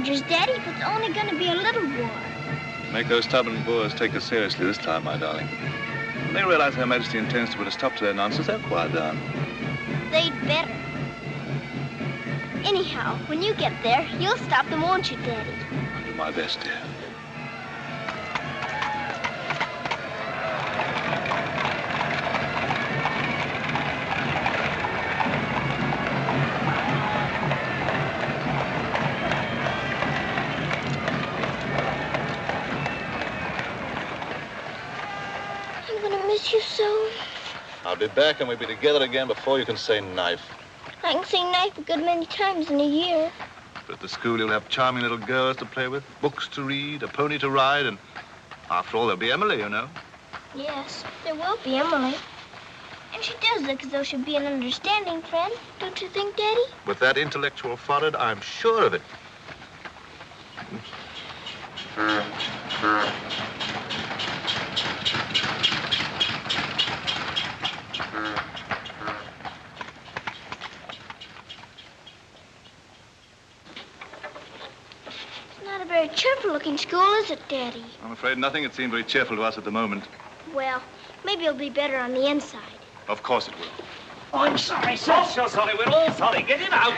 soldiers, Daddy, but it's only going to be a little war. Make those stubborn Boers take us seriously this time, my darling. When they realize Her Majesty intends to put a stop to their nonsense, they'll quiet down. They'd better. Anyhow, when you get there, you'll stop them, won't you, Daddy? I'll do my best, dear. You so. I'll be back and we'll be together again before you can say knife. I can say knife a good many times in a year. But at the school you'll have charming little girls to play with, books to read, a pony to ride, and after all there'll be Emily, you know. Yes, there will be Emily. And she does look as though she'd be an understanding friend, don't you think, Daddy? With that intellectual forehead, I'm sure of it. Very cheerful-looking school, is it, Daddy? I'm afraid nothing had seemed very cheerful to us at the moment. Well, maybe it'll be better on the inside. Of course it will. Oh, I'm sorry, sir. Oh, so sorry. We're all sorry. Get him out.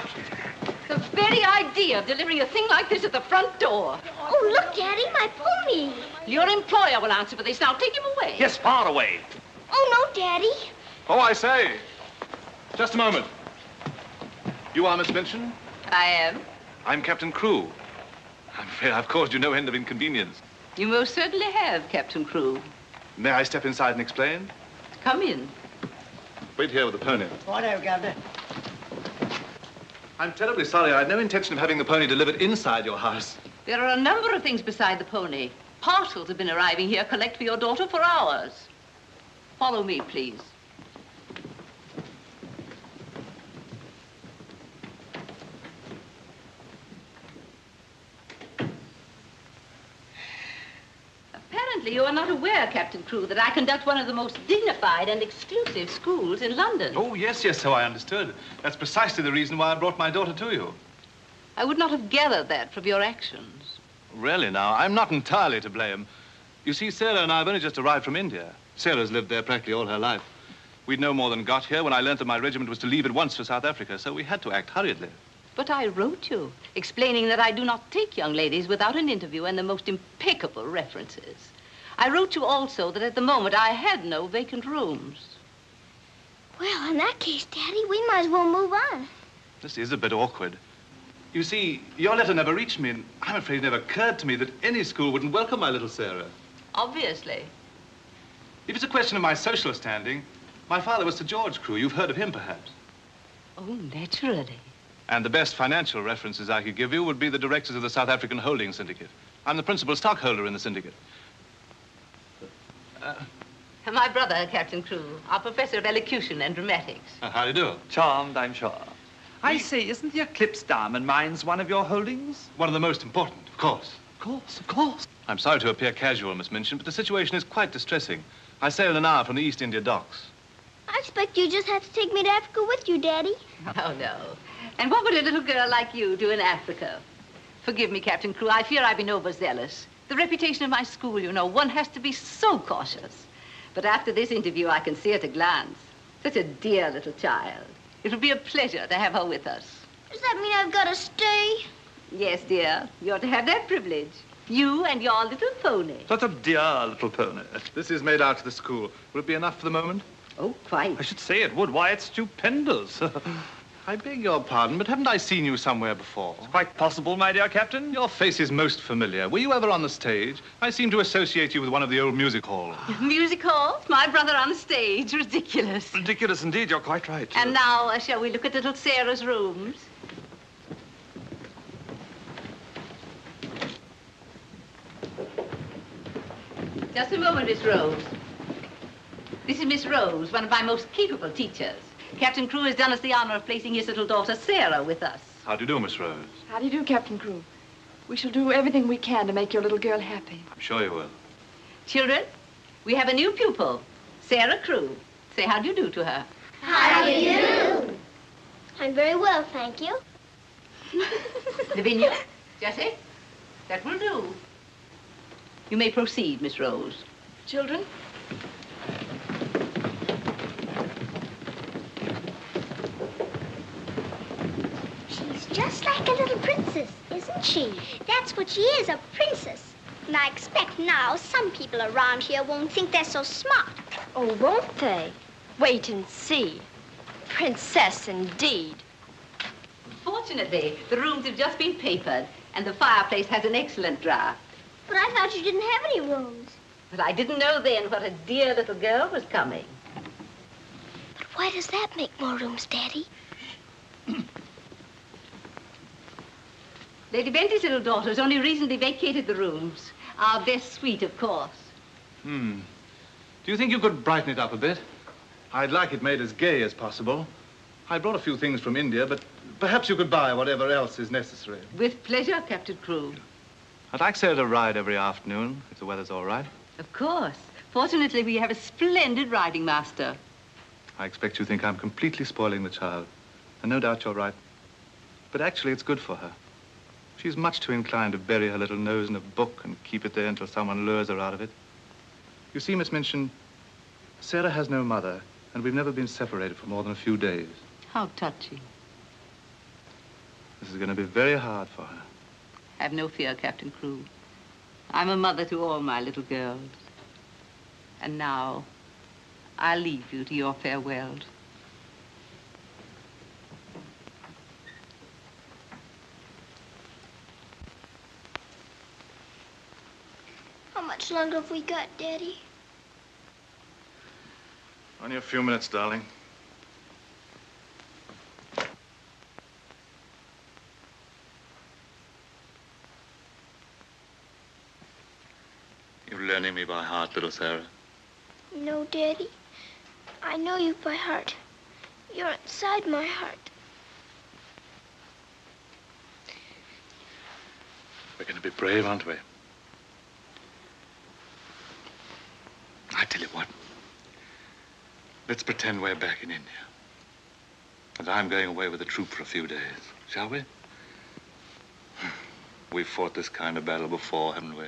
The very idea of delivering a thing like this at the front door. Oh, look, Daddy, my pony. Your employer will answer for this. Now, take him away. Yes, far away. Oh, no, Daddy. Oh, I say. Just a moment. You are Miss Minchin? I am. I'm Captain Crewe. I'm afraid I've caused you no end of inconvenience. You most certainly have, Captain Crewe. May I step inside and explain? Come in. Wait here with the pony. Righto, Governor. I'm terribly sorry. I had no intention of having the pony delivered inside your house. There are a number of things beside the pony. Parcels have been arriving here, collect for your daughter for hours. Follow me, please. Apparently, you are not aware, Captain Crewe, that I conduct one of the most dignified and exclusive schools in London. Oh, yes, so I understood. That's precisely the reason why I brought my daughter to you. I would not have gathered that from your actions. Really, now, I'm not entirely to blame. You see, Sarah and I have only just arrived from India. Sarah's lived there practically all her life. We'd no more than got here when I learned that my regiment was to leave at once for South Africa, so we had to act hurriedly. But I wrote you, explaining that I do not take young ladies without an interview and the most impeccable references. I wrote you also that at the moment I had no vacant rooms. Well, in that case, Daddy, we might as well move on. This is a bit awkward. You see, your letter never reached me, and I'm afraid it never occurred to me that any school wouldn't welcome my little Sarah. Obviously. If it's a question of my social standing, my father was Sir George Crewe. You've heard of him, perhaps. Oh, naturally. And the best financial references I could give you would be the directors of the South African Holding Syndicate. I'm the principal stockholder in the syndicate. My brother, Captain Crewe, our professor of elocution and dramatics. How do you do? Charmed, I'm sure. I say, isn't the Eclipse Diamond Mines one of your holdings? One of the most important, of course. Of course, of course. I'm sorry to appear casual, Miss Minchin, but the situation is quite distressing. I sail in an hour from the East India docks. I expect you just have to take me to Africa with you, Daddy. Oh, no. And what would a little girl like you do in Africa? Forgive me, Captain Crewe. I fear I've been overzealous. The reputation of my school, you know, one has to be so cautious. But after this interview, I can see at a glance. Such a dear little child. It will be a pleasure to have her with us. Does that mean I've got to stay? Yes, dear. You're to have that privilege. You and your little pony. Such a dear little pony. This is made out to the school. Will it be enough for the moment? Oh, quite. I should say it would. Why, it's stupendous. I beg your pardon, but haven't I seen you somewhere before? It's quite possible, my dear Captain. Your face is most familiar. Were you ever on the stage? I seem to associate you with one of the old music halls. Music halls? My brother on the stage. Ridiculous. Ridiculous indeed. You're quite right. And now, shall we look at little Sarah's rooms? Just a moment, Miss Rose. This is Miss Rose, one of my most capable teachers. Captain Crewe has done us the honor of placing his little daughter, Sarah, with us. How do you do, Miss Rose? How do you do, Captain Crewe? We shall do everything we can to make your little girl happy. I'm sure you will. Children, we have a new pupil, Sarah Crewe. Say how do you do to her. How do you do? I'm very well, thank you. Lavinia, Jessie, that will do. You may proceed, Miss Rose. Children? She's just like a little princess, isn't she? That's what she is, a princess. And I expect now some people around here won't think they're so smart. Oh, won't they? Wait and see. Princess, indeed. Fortunately, the rooms have just been papered, and the fireplace has an excellent draft. But I thought you didn't have any rooms. But I didn't know then what a dear little girl was coming. But why does that make more rooms, Daddy? Lady Bentley's little daughter has only recently vacated the rooms. Our best suite, of course. Do you think you could brighten it up a bit? I'd like it made as gay as possible. I brought a few things from India, but perhaps you could buy whatever else is necessary. With pleasure, Captain Crewe. I'd like Sarah to ride every afternoon, if the weather's all right. Of course. Fortunately, we have a splendid riding master. I expect you think I'm completely spoiling the child. And no doubt you're right. But actually, it's good for her. She's much too inclined to bury her little nose in a book and keep it there until someone lures her out of it. You see, Miss Minchin, Sarah has no mother, and we've never been separated for more than a few days. How touching. This is going to be very hard for her. Have no fear, Captain Crewe. I'm a mother to all my little girls. And now, I'll leave you to your farewells. How much longer have we got, Daddy? Only a few minutes, darling. You're learning me by heart, little Sarah. No, Daddy. I know you by heart. You're inside my heart. We're going to be brave, aren't we? I tell you what. Let's pretend we're back in India. And I'm going away with the troop for a few days, shall we? We've fought this kind of battle before, haven't we?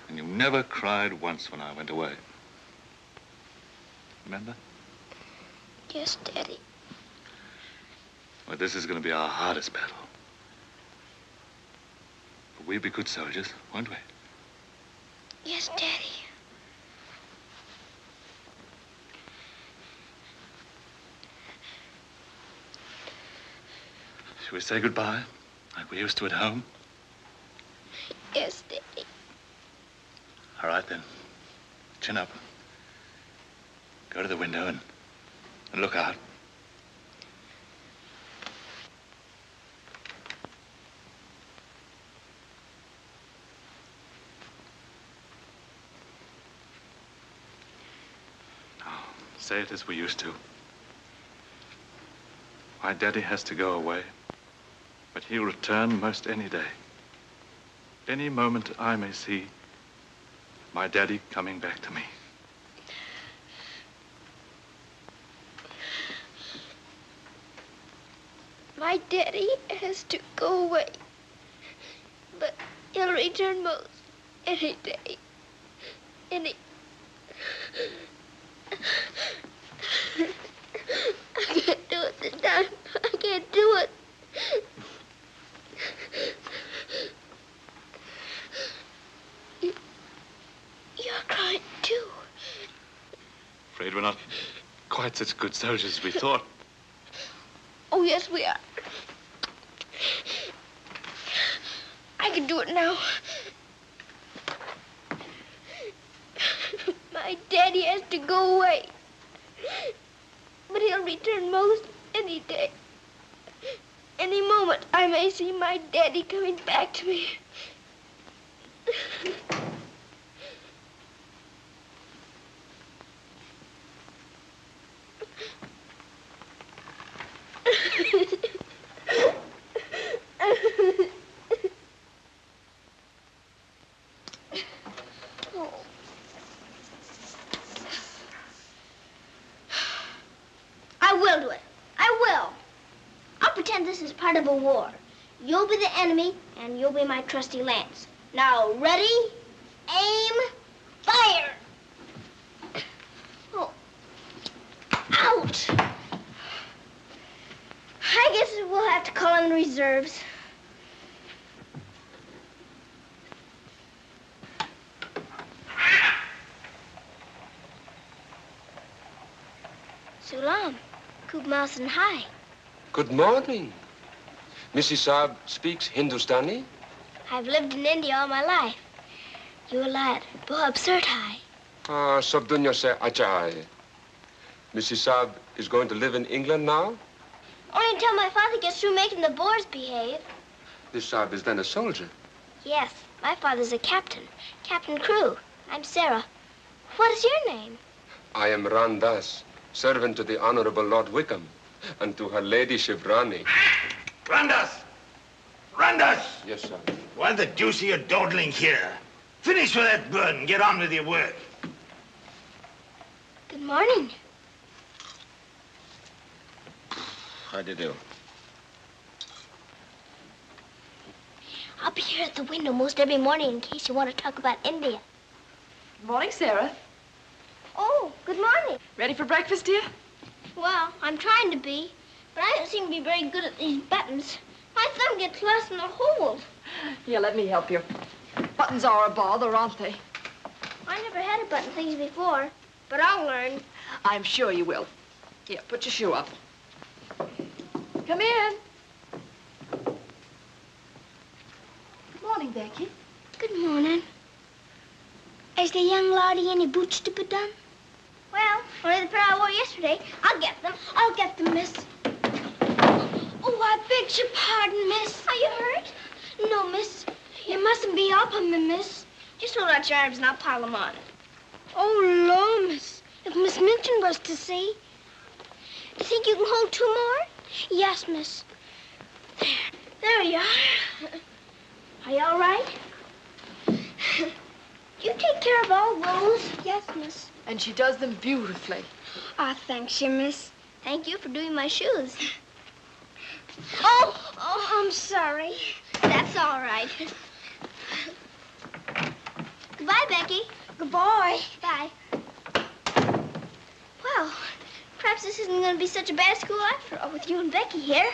And you never cried once when I went away. Remember? Yes, Daddy. Well, this is going to be our hardest battle. But we'll be good soldiers, won't we? Yes, Daddy. Shall we say goodbye, like we used to at home? Yes, Daddy. All right, then. Chin up. Go to the window and look out. Now, say it as we used to. My daddy has to go away, but he'll return most any day. Any moment I may see my daddy coming back to me. My daddy has to go away, but he'll return most any day. I can't do it this time. I can't do it. You're crying too. Afraid we're not quite such good soldiers as we thought. Oh, yes, we are. I can do it now. My daddy has to go away, but he'll return most any day. Any moment, I may see my daddy coming back to me. I will do it. I will. I'll pretend this is part of a war. You'll be the enemy, and you'll be my trusty lance. Now, ready, aim, fire! Oh. Ouch! I guess we'll have to call in the reserves. Sulam, Kub Mouse and Hi. Good morning. Mrs. Saab speaks Hindustani? I've lived in India all my life. You lad, bahut absurd hai. Ah, sab dunya se acha hai. Mrs. Saab is going to live in England now? Only until my father gets through making the Boers behave. This Saab is then a soldier. Yes, my father's a captain. Captain Crew. I'm Sarah. What is your name? I am Randas, servant to the Honorable Lord Wickham, and to her ladyship Rani. Randas! Randas! Yes, sir. Why the deuce are you dawdling here? Finish with that bird and get on with your work. Good morning. How do you do? I'll be here at the window most every morning in case you want to talk about India. Good morning, Sarah. Oh, good morning. Ready for breakfast, dear? Well, I'm trying to be, but I don't seem to be very good at these buttons. My thumb gets lost in the holes. Here, let me help you. Buttons are a bother, aren't they? I never had to button things before, but I'll learn. I'm sure you will. Here, put your shoe up. Come in. Good morning, Becky. Good morning. Is the young laddie any boots to be done? Well, only the pair I wore yesterday. I'll get them. I'll get them, miss. Oh, I beg your pardon, miss. Are you hurt? No, miss. You mustn't be up on me, miss. Just hold out your arms and I'll pile them on. Oh, Lord, miss. If Miss Minton was to see. Do you think you can hold two more? Yes, miss. There you are. Are you all right? You take care of all those? Yes, miss. And she does them beautifully. Ah, thanks, you, miss. Thank you for doing my shoes. Oh, I'm sorry. That's all right. Goodbye, Becky. Goodbye. Bye. Well, perhaps this isn't going to be such a bad school after all with you and Becky here.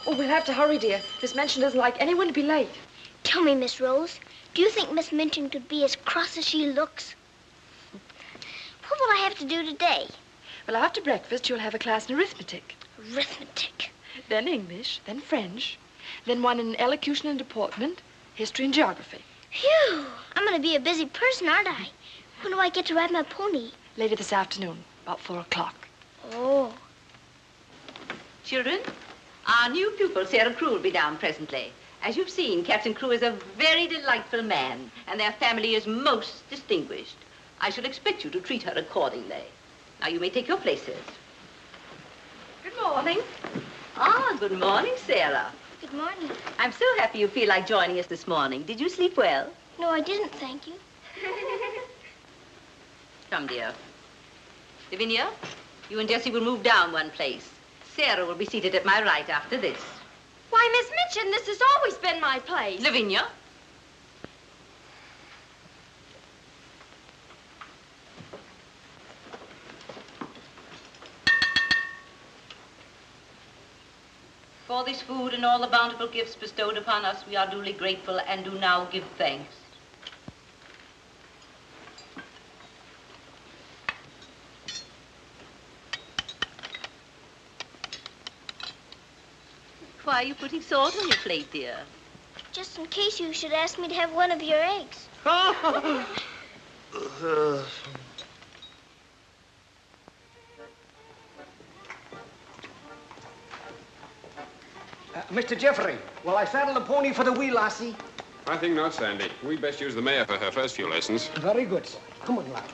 Oh, we'll have to hurry, dear. Miss Minchin doesn't like anyone to be late. Tell me, Miss Rose, do you think Miss Minchin could be as cross as she looks? What will I have to do today? Well, after breakfast, you'll have a class in arithmetic. Arithmetic. Then English, then French, then one in elocution and deportment, history and geography. Phew! I'm going to be a busy person, aren't I? When do I get to ride my pony? Later this afternoon, about 4 o'clock. Oh. Children, our new pupil, Sarah Crew, will be down presently. As you've seen, Captain Crew is a very delightful man, and their family is most distinguished. I should expect you to treat her accordingly. Now, you may take your places. Good morning. Ah, good morning, Sarah. Good morning. I'm so happy you feel like joining us this morning. Did you sleep well? No, I didn't, thank you. Come, dear. Lavinia, you and Jessie will move down one place. Sarah will be seated at my right after this. Why, Miss Minchin, this has always been my place. Lavinia. For this food and all the bountiful gifts bestowed upon us, we are duly grateful and do now give thanks. Why are you putting salt on your plate, dear? Just in case you should ask me to have one of your eggs. Mr. Jeffrey, will I saddle the pony for the wee lassie? I think not, Sandy. We'd best use the mare for her first few lessons. Very good, sir. Come on, lad.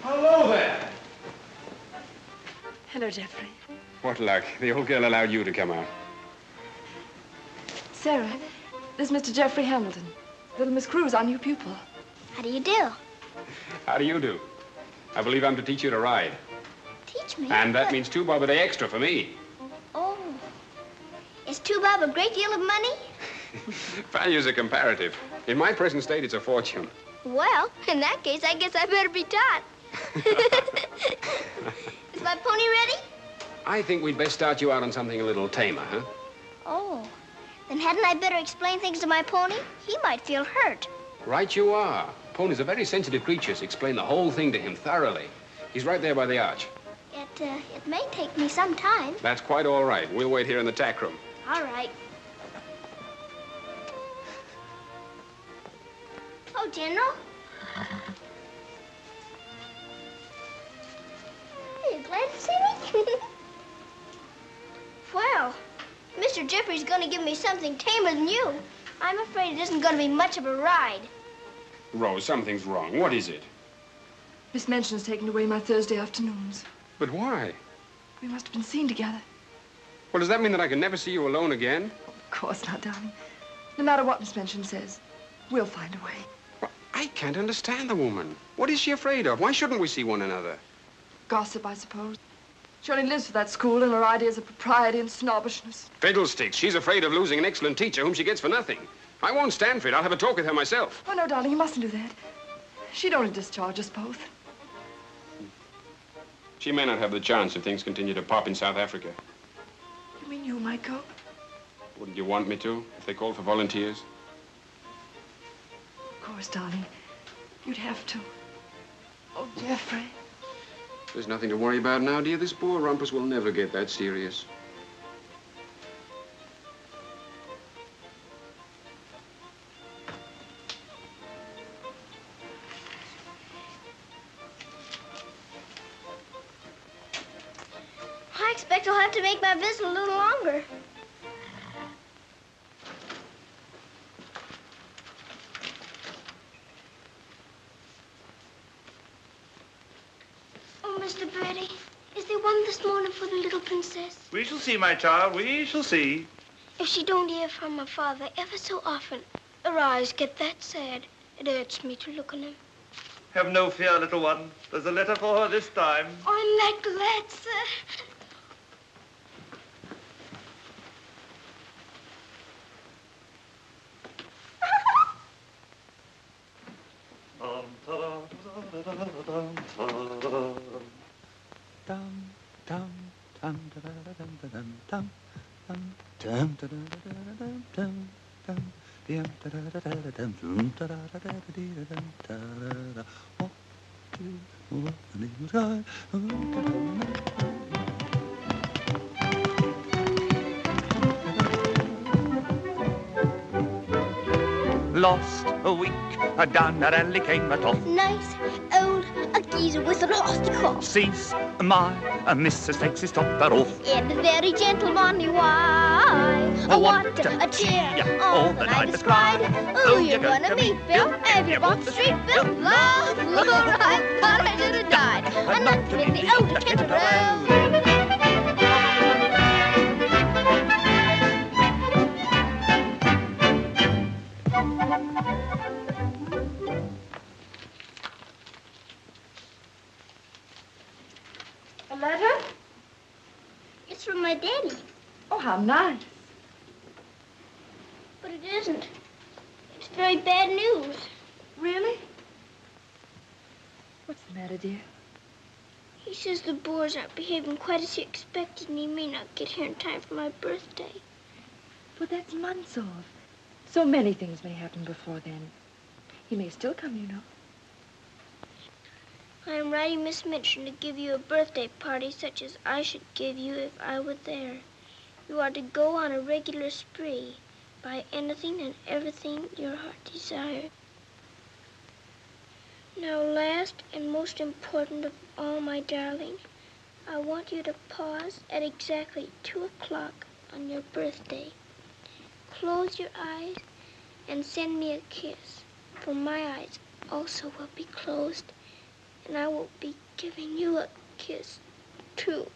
Hello there. Hello, Jeffrey. What luck. The old girl allowed you to come out. Sarah, this is Mr. Jeffrey Hamilton. Little Miss Crew's our new pupil. How do you do? How do you do? I believe I'm to teach you to ride. Teach me. And that means 2 bob a day extra for me. Oh. tube have a great deal of money? Values are comparative. In my present state, it's a fortune. Well, in that case, I guess I better be taught. Is my pony ready? I think we'd best start you out on something a little tamer, huh? Oh, then hadn't I better explain things to my pony? He might feel hurt. Right you are. Ponies are very sensitive creatures. Explain the whole thing to him thoroughly. He's right there by the arch. It may take me some time. That's quite all right. We'll wait here in the tack room. All right. Oh, General. Are you glad to see me? Well, Mr. Jeffrey's going to give me something tamer than you. I'm afraid it isn't going to be much of a ride. Rose, something's wrong. What is it? Miss Minchin's taken away my Thursday afternoons. But why? We must have been seen together. Well, does that mean that I can never see you alone again? Of course not, darling. No matter what Miss Minchin says, we'll find a way. Well, I can't understand the woman. What is she afraid of? Why shouldn't we see one another? Gossip, I suppose. She only lives for that school and her ideas of propriety and snobbishness. Fiddlesticks. She's afraid of losing an excellent teacher whom she gets for nothing. I won't stand for it. I'll have a talk with her myself. Oh, no, darling, you mustn't do that. She'd only discharge us both. She may not have the chance if things continue to pop in South Africa. You mean you might go? Wouldn't you want me to, if they called for volunteers? Of course, darling. You'd have to. Oh, Jeffrey. There's nothing to worry about now, dear. This poor rumpus will never get that serious. I expect I'll have to make my visit a little longer. Oh, Mr. Birdie, is there one this morning for the little princess? We shall see, my child. We shall see. If she don't hear from her father ever so often, her eyes get that sad. It hurts me to look on them. Have no fear, little one. There's a letter for her this time. I'm that glad, sir. Lost a week, down a rally came a toff. Nice old a geezer with a nasty cough. Sees my Mrs. takes his topper off. In a very gentlemanly way. Oh, What a cheer all the night has cried. Who you gonna meet, Bill? Have you walked the street, Bill? Love, I thought I should have died. I'm not in the old Kent Road. A letter? It's from my daddy. Oh, how nice. But it isn't. It's very bad news. Really? What's the matter, dear? He says the Boers aren't behaving quite as he expected, and he may not get here in time for my birthday. But that's months off. So many things may happen before then. He may still come, you know. I am writing Miss Minchin to give you a birthday party such as I should give you if I were there. You are to go on a regular spree, buy anything and everything your heart desires. Now, last and most important of all, my darling, I want you to pause at exactly 2 o'clock on your birthday. Close your eyes and send me a kiss, for my eyes also will be closed, and I will be giving you a kiss, too.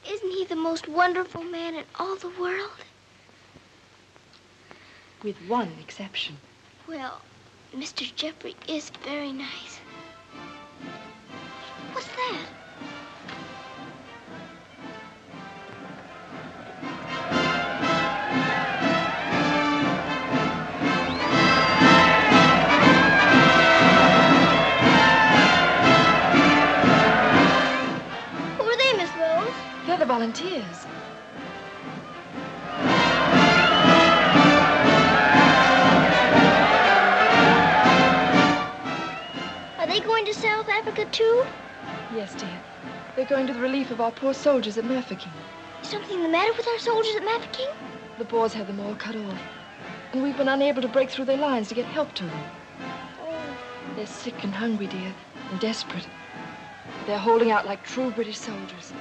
Isn't he the most wonderful man in all the world? With one exception. Well, Mr. Jeffrey is very nice. What's that? tears. Are they going to South Africa, too? Yes, dear. They're going to the relief of our poor soldiers at Mafeking. Is something the matter with our soldiers at Mafeking? The Boers have them all cut off. And we've been unable to break through their lines to get help to them. Oh. They're sick and hungry, dear, and desperate. They're holding out like true British soldiers.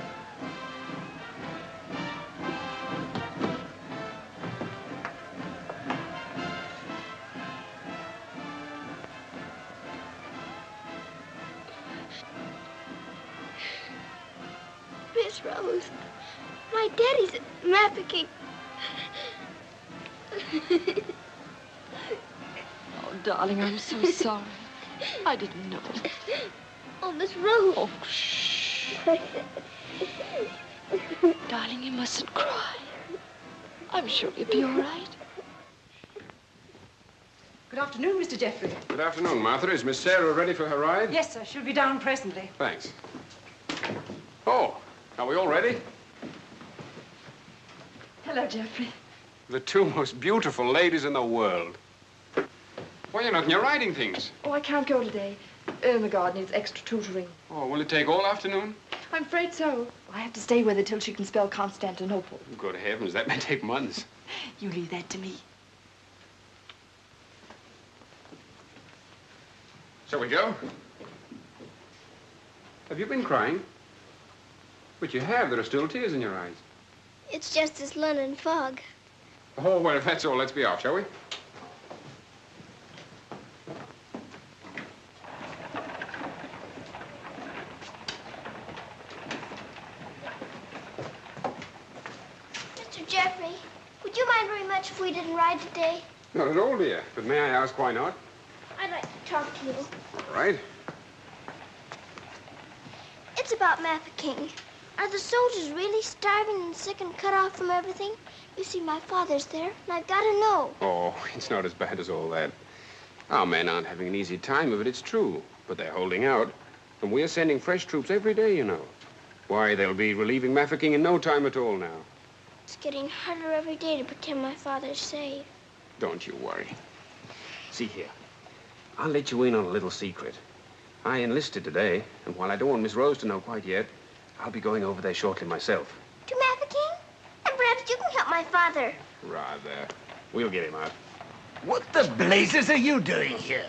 Miss Rose, my daddy's at Mafeking. Oh, darling, I'm so sorry. I didn't know. Oh, Miss Rose. Oh, shh. Darling, you mustn't cry. I'm sure you'll be all right. Good afternoon, Mr. Jeffrey. Good afternoon, Martha. Is Miss Sarah ready for her ride? Yes, sir. She'll be down presently. Thanks. Oh, are we all ready? Hello, Jeffrey. The two most beautiful ladies in the world. Why, you're not in your riding things. Oh, I can't go today. Ermengarde needs extra tutoring. Oh, will it take all afternoon? I'm afraid so. I have to stay with her till she can spell Constantinople. Good heavens, that may take months. You leave that to me. Shall we go? Have you been crying? But you have. There are still tears in your eyes. It's just this London fog. Oh, well, if that's all, let's be off, shall we? Mr. Jeffrey, would you mind very much if we didn't ride today? Not at all, dear. But may I ask why not? I'd like to talk to you. All right. It's about Mafeking. Are the soldiers really starving and sick and cut off from everything? You see, my father's there, and I've got to know. Oh, it's not as bad as all that. Our men aren't having an easy time of it, it's true. But they're holding out. And we're sending fresh troops every day, you know. Why, they'll be relieving Mafeking in no time at all now. It's getting harder every day to pretend my father's safe. Don't you worry. See here. I'll let you in on a little secret. I enlisted today, and while I don't want Miss Rose to know quite yet, I'll be going over there shortly myself. To Mafeking? And perhaps you can help my father. Rather. We'll get him out. What the blazes are you doing here?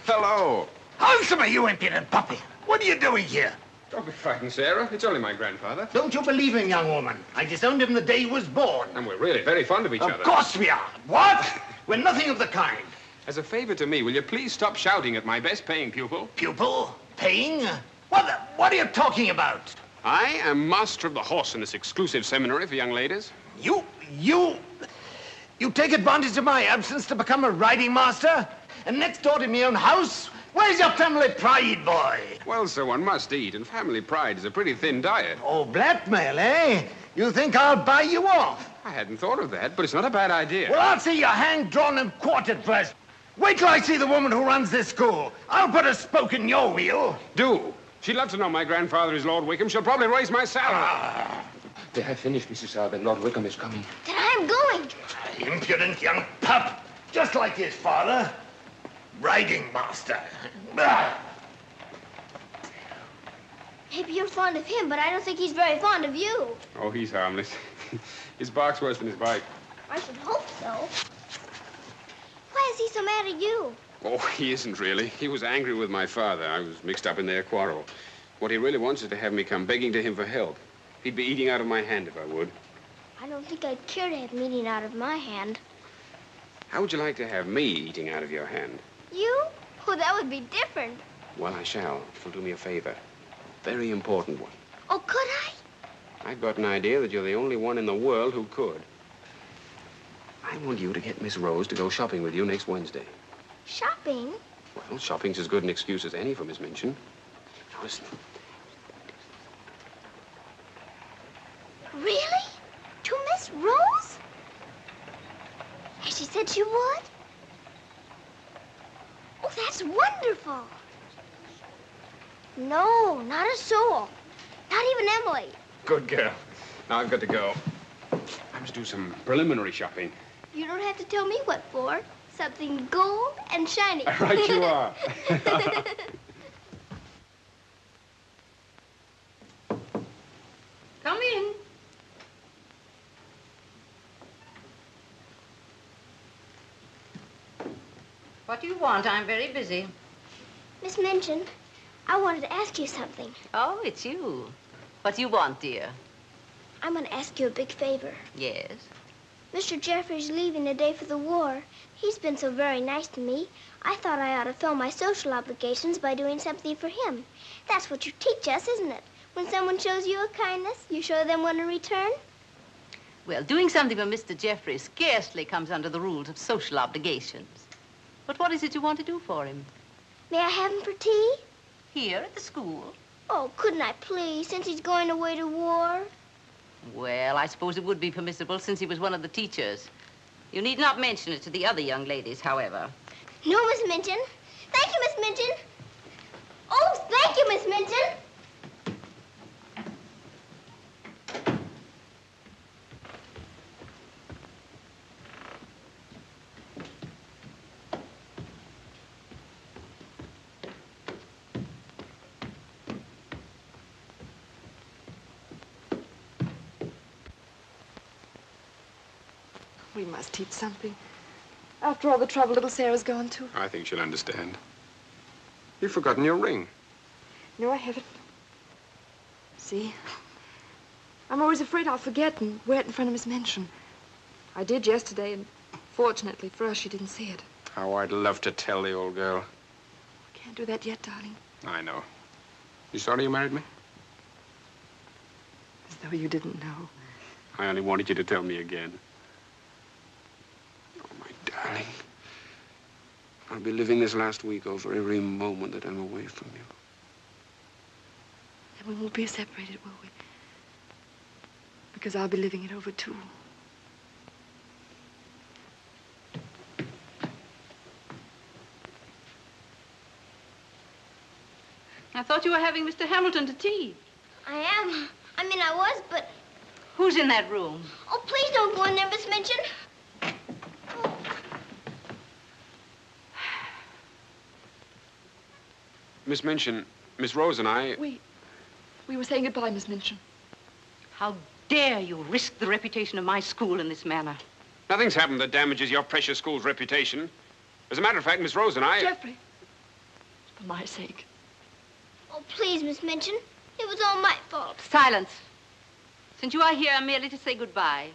Hello. Handsome, you impudent puppy. What are you doing here? Don't be frightened, Sarah. It's only my grandfather. Don't you believe him, young woman? I disowned him the day he was born. And we're really very fond of each other. Of course we are. What? We're nothing of the kind. As a favor to me, will you please stop shouting at my best-paying pupil? Pupil? Paying? What are you talking about? I am master of the horse in this exclusive seminary for young ladies. You take advantage of my absence to become a riding master? And next door to my own house? Where's your family pride, boy? Well, sir, one must eat, and family pride is a pretty thin diet. Oh, blackmail, eh? You think I'll buy you off? I hadn't thought of that, but it's not a bad idea. Well, I'll see you hanged, drawn, and quartered first. Wait till I see the woman who runs this school. I'll put a spoke in your wheel. Do. She'd love to know my grandfather is Lord Wickham. She'll probably raise my salary. They have finished, Mrs. Alden. Lord Wickham is coming. Then I'm going. Impudent young pup. Just like his father. Riding master. Maybe you're fond of him, but I don't think he's very fond of you. Oh, he's harmless. His bark's worse than his bite. I should hope so. Why is he so mad at you? Oh, he isn't really. He was angry with my father. I was mixed up in their quarrel. What he really wants is to have me come begging to him for help. He'd be eating out of my hand if I would. I don't think I'd care to have meat out of my hand. How would you like to have me eating out of your hand? You? Oh, that would be different. Well, I shall, if you'll do me a favor. Very important one. Oh, could I? I've got an idea that you're the only one in the world who could. I want you to get Miss Rose to go shopping with you next Wednesday. Shopping? Well, shopping's as good an excuse as any for Miss Minchin. Now, listen. Really? To Miss Rose? Has she said she would? Oh, that's wonderful. No, not a soul. Not even Emily. Good girl. Now I've got to go. I must do some preliminary shopping. You don't have to tell me what for. Something gold and shiny. Right you are. Come in. What do you want? I'm very busy. Miss Minchin, I wanted to ask you something. Oh, it's you. What do you want, dear? I'm going to ask you a big favor. Yes? Mr. Jeffrey's leaving today for the war. He's been so very nice to me. I thought I ought to fill my social obligations by doing something for him. That's what you teach us, isn't it? When someone shows you a kindness, you show them one in return? Well, doing something for Mr. Jeffrey scarcely comes under the rules of social obligations. But what is it you want to do for him? May I have him for tea? Here at the school? Oh, couldn't I please, since he's going away to war? Well, I suppose it would be permissible since he was one of the teachers. You need not mention it to the other young ladies, however. No, Miss Minchin. Thank you, Miss Minchin. Oh, thank you, Miss Minchin. We must teach something. After all the trouble little Sarah's gone to. I think she'll understand. You've forgotten your ring. No, I haven't. See? I'm always afraid I'll forget and wear it in front of Miss Minchin. I did yesterday, and fortunately for us, she didn't see it. How I'd love to tell the old girl. I can't do that yet, darling. I know. You sorry you married me? As though you didn't know. I only wanted you to tell me again. Oh, my darling. I'll be living this last week over every moment that I'm away from you. And we won't be separated, will we? Because I'll be living it over, too. I thought you were having Mr. Hamilton to tea. I am. I mean, I was, but... Who's in that room? Oh, please don't go in there, Miss Minchin. Oh. Miss Minchin, Miss Rose and I... We were saying goodbye, Miss Minchin. How dare you risk the reputation of my school in this manner? Nothing's happened that damages your precious school's reputation. As a matter of fact, Miss Rose and I... Jeffrey, for my sake. Oh, please, Miss Minchin. It was all my fault. Silence. Since you are here merely to say goodbye,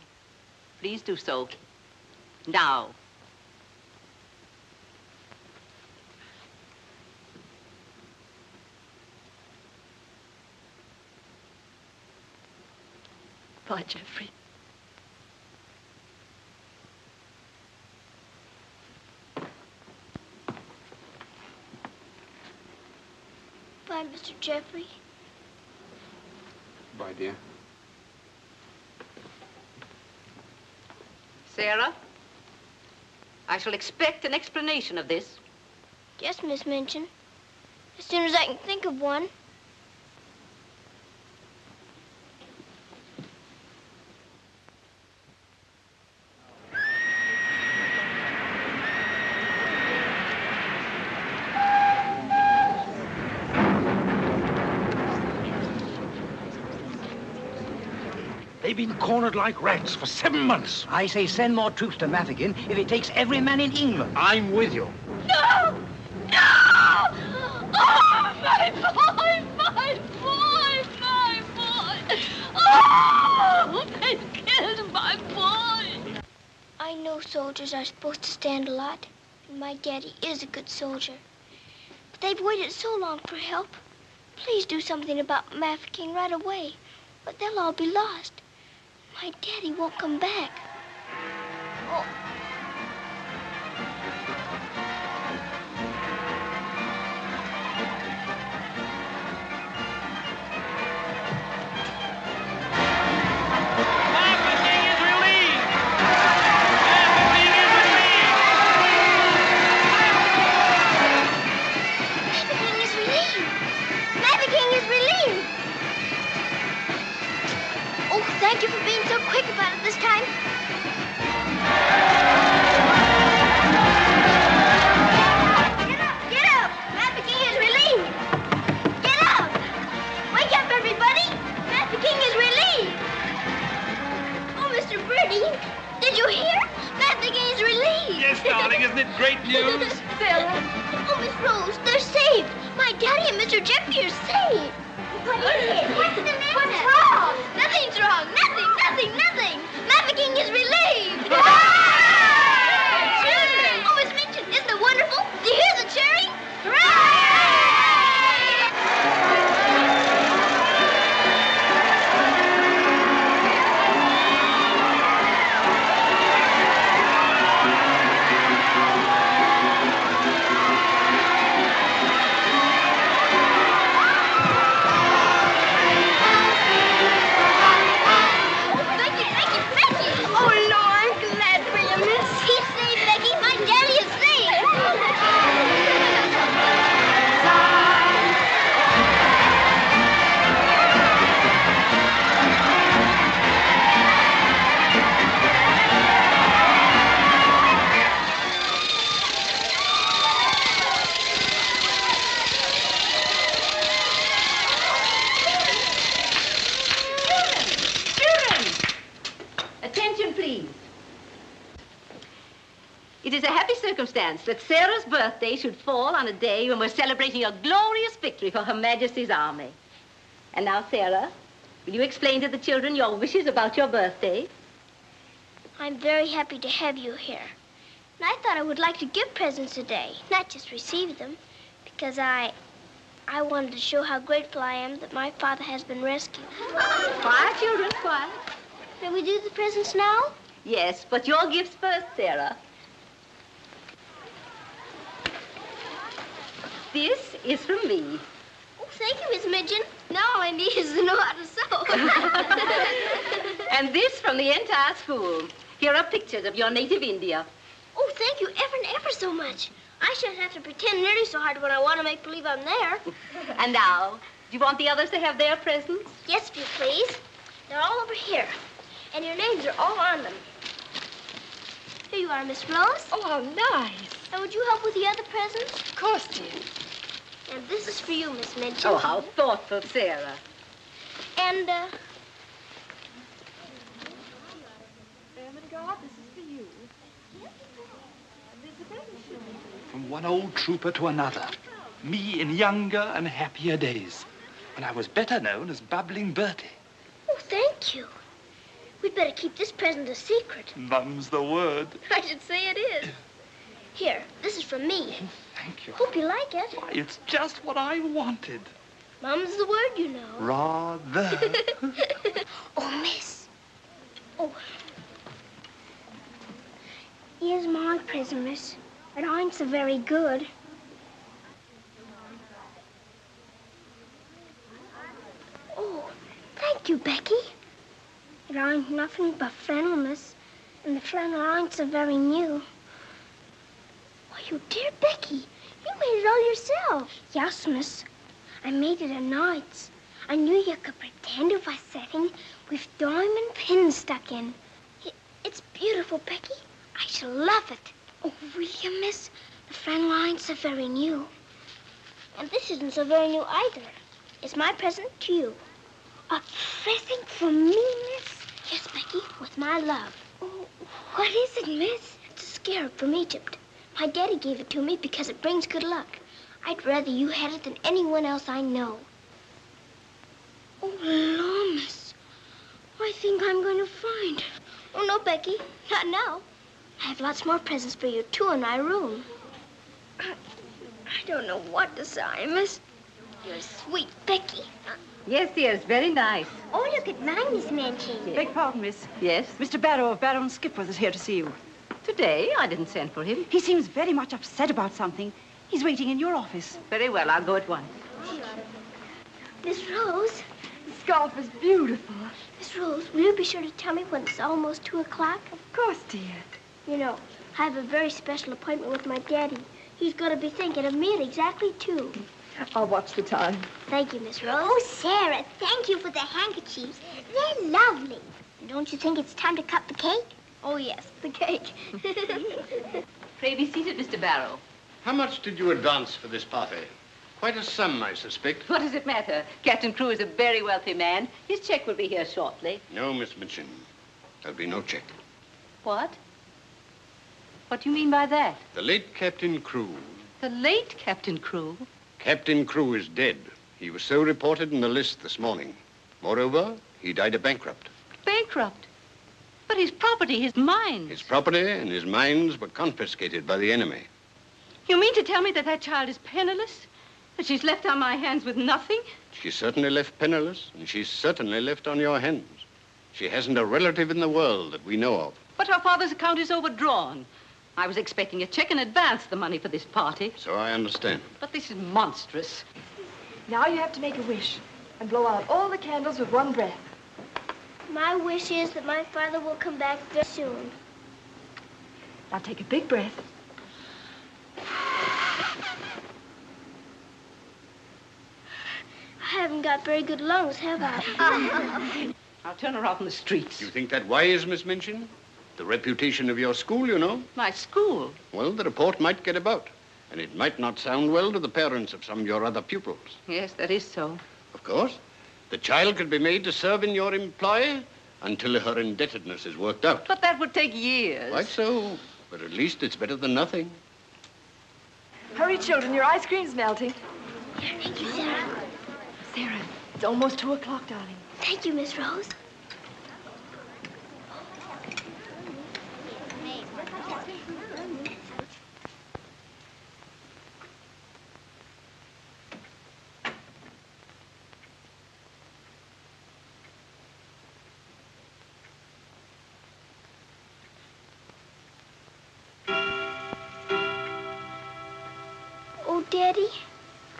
please do so. Now. Bye, Jeffrey. Bye, Mr. Jeffrey. Bye, dear. Sarah, I shall expect an explanation of this. Yes, Miss Minchin. As soon as I can think of one. They've been cornered like rats for 7 months. I say send more troops to Mafeking if it takes every man in England. I'm with you. No! No! Oh, my boy! My boy! My boy! Oh! They've killed my boy! I know soldiers are supposed to stand a lot, and my daddy is a good soldier. But they've waited so long for help. Please do something about Mafeking right away, or they'll all be lost. My daddy won't come back. Oh. great news. Sarah. Oh, Miss Rose, they're saved. My daddy and Mr. Jeffrey are saved. What is it? What's the matter? What's wrong? Nothing's wrong. Nothing. Maverick is relieved. Children! Oh, Miss Minchin, isn't it wonderful? Do you hear the cheering? Hooray! It is a happy circumstance that Sarah's birthday should fall on a day when we're celebrating a glorious victory for Her Majesty's army. And now, Sarah, will you explain to the children your wishes about your birthday? I'm very happy to have you here. And I thought I would like to give presents today, not just receive them, because I wanted to show how grateful I am that my father has been rescued. Quiet, children, quiet. Can we do the presents now? Yes, but your gifts first, Sarah. This is from me. Oh, thank you, Miss Minchin. Now all I need is to know how to sew. And this from the entire school. Here are pictures of your native India. Oh, thank you ever and ever so much. I shan't have to pretend nearly so hard when I want to make believe I'm there. And now, do you want the others to have their presents? Yes, if you please. They're all over here. And your names are all on them. Here you are, Miss Rose. Oh, how nice. And would you help with the other presents? Of course, dear. And this is for you, Miss Minchin. Oh, how thoughtful, Sarah. And, this is for you. From one old trooper to another. Me in younger and happier days, when I was better known as Bubbling Bertie. oh, thank you. We'd better keep this present a secret. Mum's the word. I should say it is. Here, this is from me. Thank you. Hope you like it. Why, it's just what I wanted. Mum's the word, you know. Rather. Oh, miss. Oh. Here's my present, miss. But ain't so very good. Oh, thank you, Becky. It ain't nothing but flannel, miss. And the flannel ain't so very new. Why, you dear Becky, you made it all yourself. Yes, miss. I made it a nights. I knew you could pretend it was setting with diamond pins stuck in. It's beautiful, Becky. I shall love it. Oh, will you, miss? The flannel ain't so very new. And this isn't so very new either. It's my present to you. A present from me, miss? Yes, Becky, with my love. Oh, what is it, miss? It's a scarab from Egypt. My daddy gave it to me because it brings good luck. I'd rather you had it than anyone else I know. Oh, Lord, miss. I think I'm going to find it. Oh, no, Becky. Not now. I have lots more presents for you, too, in my room. I don't know what to say, miss. You're sweet, Becky. Yes, dear, it's very nice. Oh, look at mine, Miss Minchin. Beg pardon, miss. Yes? Mr. Barrow of Barrow and Skipworth is here to see you. Today? I didn't send for him. He seems very much upset about something. He's waiting in your office. Very well, I'll go at once. Miss Rose. The scarf is beautiful. Miss Rose, will you be sure to tell me when it's almost 2 o'clock? Of course, dear. You know, I have a very special appointment with my daddy. He's going to be thinking of me at exactly 2. I'll watch the time. Thank you, Miss Rose. Oh, Sarah, thank you for the handkerchiefs. They're lovely. Don't you think it's time to cut the cake? Oh, yes, the cake. Pray be seated, Mr. Barrow. How much did you advance for this party? Quite a sum, I suspect. What does it matter? Captain Crewe is a very wealthy man. His check will be here shortly. No, Miss Minchin. There'll be no check. What? What do you mean by that? The late Captain Crewe. The late Captain Crewe? Captain Crewe is dead. He was so reported in the list this morning. Moreover, he died a bankrupt. Bankrupt? But his property, his mines. His property and his mines were confiscated by the enemy. You mean to tell me that that child is penniless? That she's left on my hands with nothing? She's certainly left penniless, and she's certainly left on your hands. She hasn't a relative in the world that we know of. But her father's account is overdrawn. I was expecting a check in advance, the money for this party. So I understand. But this is monstrous. Now you have to make a wish and blow out all the candles with one breath. My wish is that my father will come back very soon. Now take a big breath. I haven't got very good lungs, have I? I'll turn her out in the streets. You think that wise, Miss Minchin? The reputation of your school, you know. My school? Well, the report might get about, and it might not sound well to the parents of some of your other pupils. Yes, that is so. Of course. The child could be made to serve in your employ until her indebtedness is worked out. But that would take years. Quite so. But at least it's better than nothing. Hurry, children, your ice cream's melting. Thank you, Sarah. Sarah, it's almost 2 o'clock, darling. Thank you, Miss Rose. Oh, Daddy,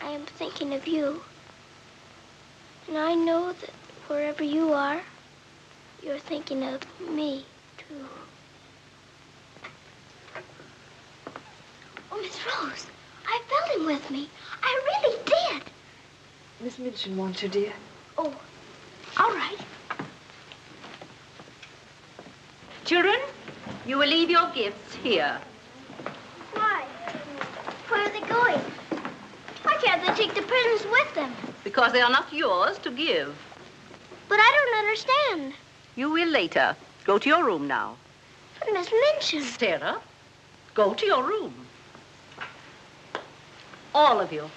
I am thinking of you. And I know that wherever you are, you're thinking of me, too. Oh, Miss Rose, I felt him with me. I really did. Miss Minchin wants you, dear. Oh, all right. Children, you will leave your gifts here. Why? Where are they going? Why can't they take the presents with them? Because they are not yours to give. But I don't understand. You will later. Go to your room now. But Miss Minchin. Sarah, go to your room. All of you.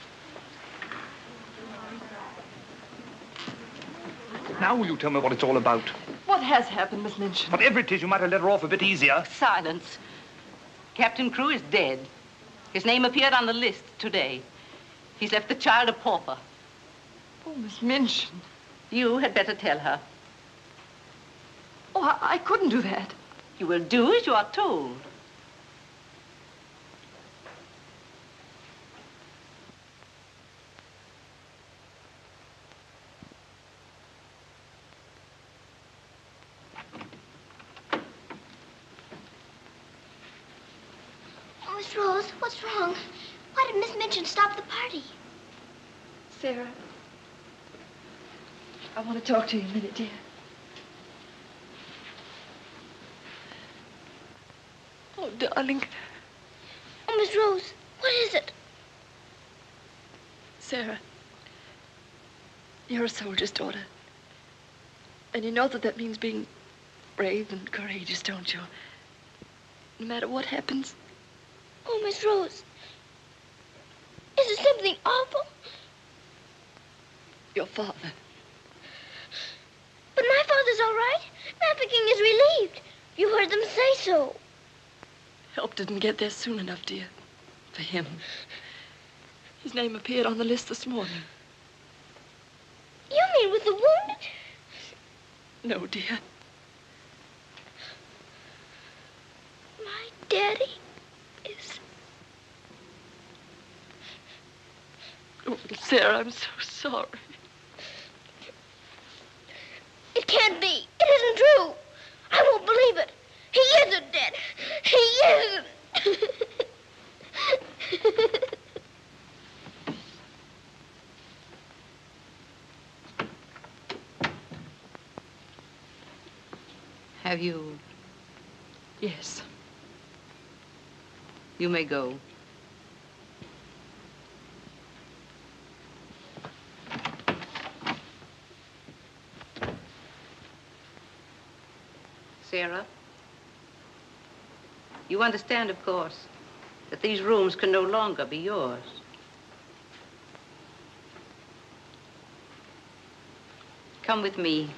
Now will you tell me what it's all about? What has happened, Miss Minchin? Whatever it is, you might have let her off a bit easier. Silence. Captain Crewe is dead. His name appeared on the list today. He's left the child a pauper. Oh, Miss Minchin. You had better tell her. Oh, I couldn't do that. You will do as you are told. Oh, Miss Rose, what's wrong? Why did Miss Minchin stop the party? Sarah, I want to talk to you a minute, dear. Oh, darling. Oh, Miss Rose, what is it? Sarah, you're a soldier's daughter. And you know that that means being brave and courageous, don't you? No matter what happens. Oh, Miss Rose, is it something awful? Your father. But my father's all right. Mafeking is relieved. You heard them say so. Help didn't get there soon enough, dear. For him. His name appeared on the list this morning. You mean with the wounded? No, dear. My daddy is... Oh, Sarah, I'm so sorry. It can't be. It isn't true. I won't believe it. He isn't dead. He isn't. Have you? Yes. You may go. Sarah, You understand, of course, that these rooms can no longer be yours. Come with me.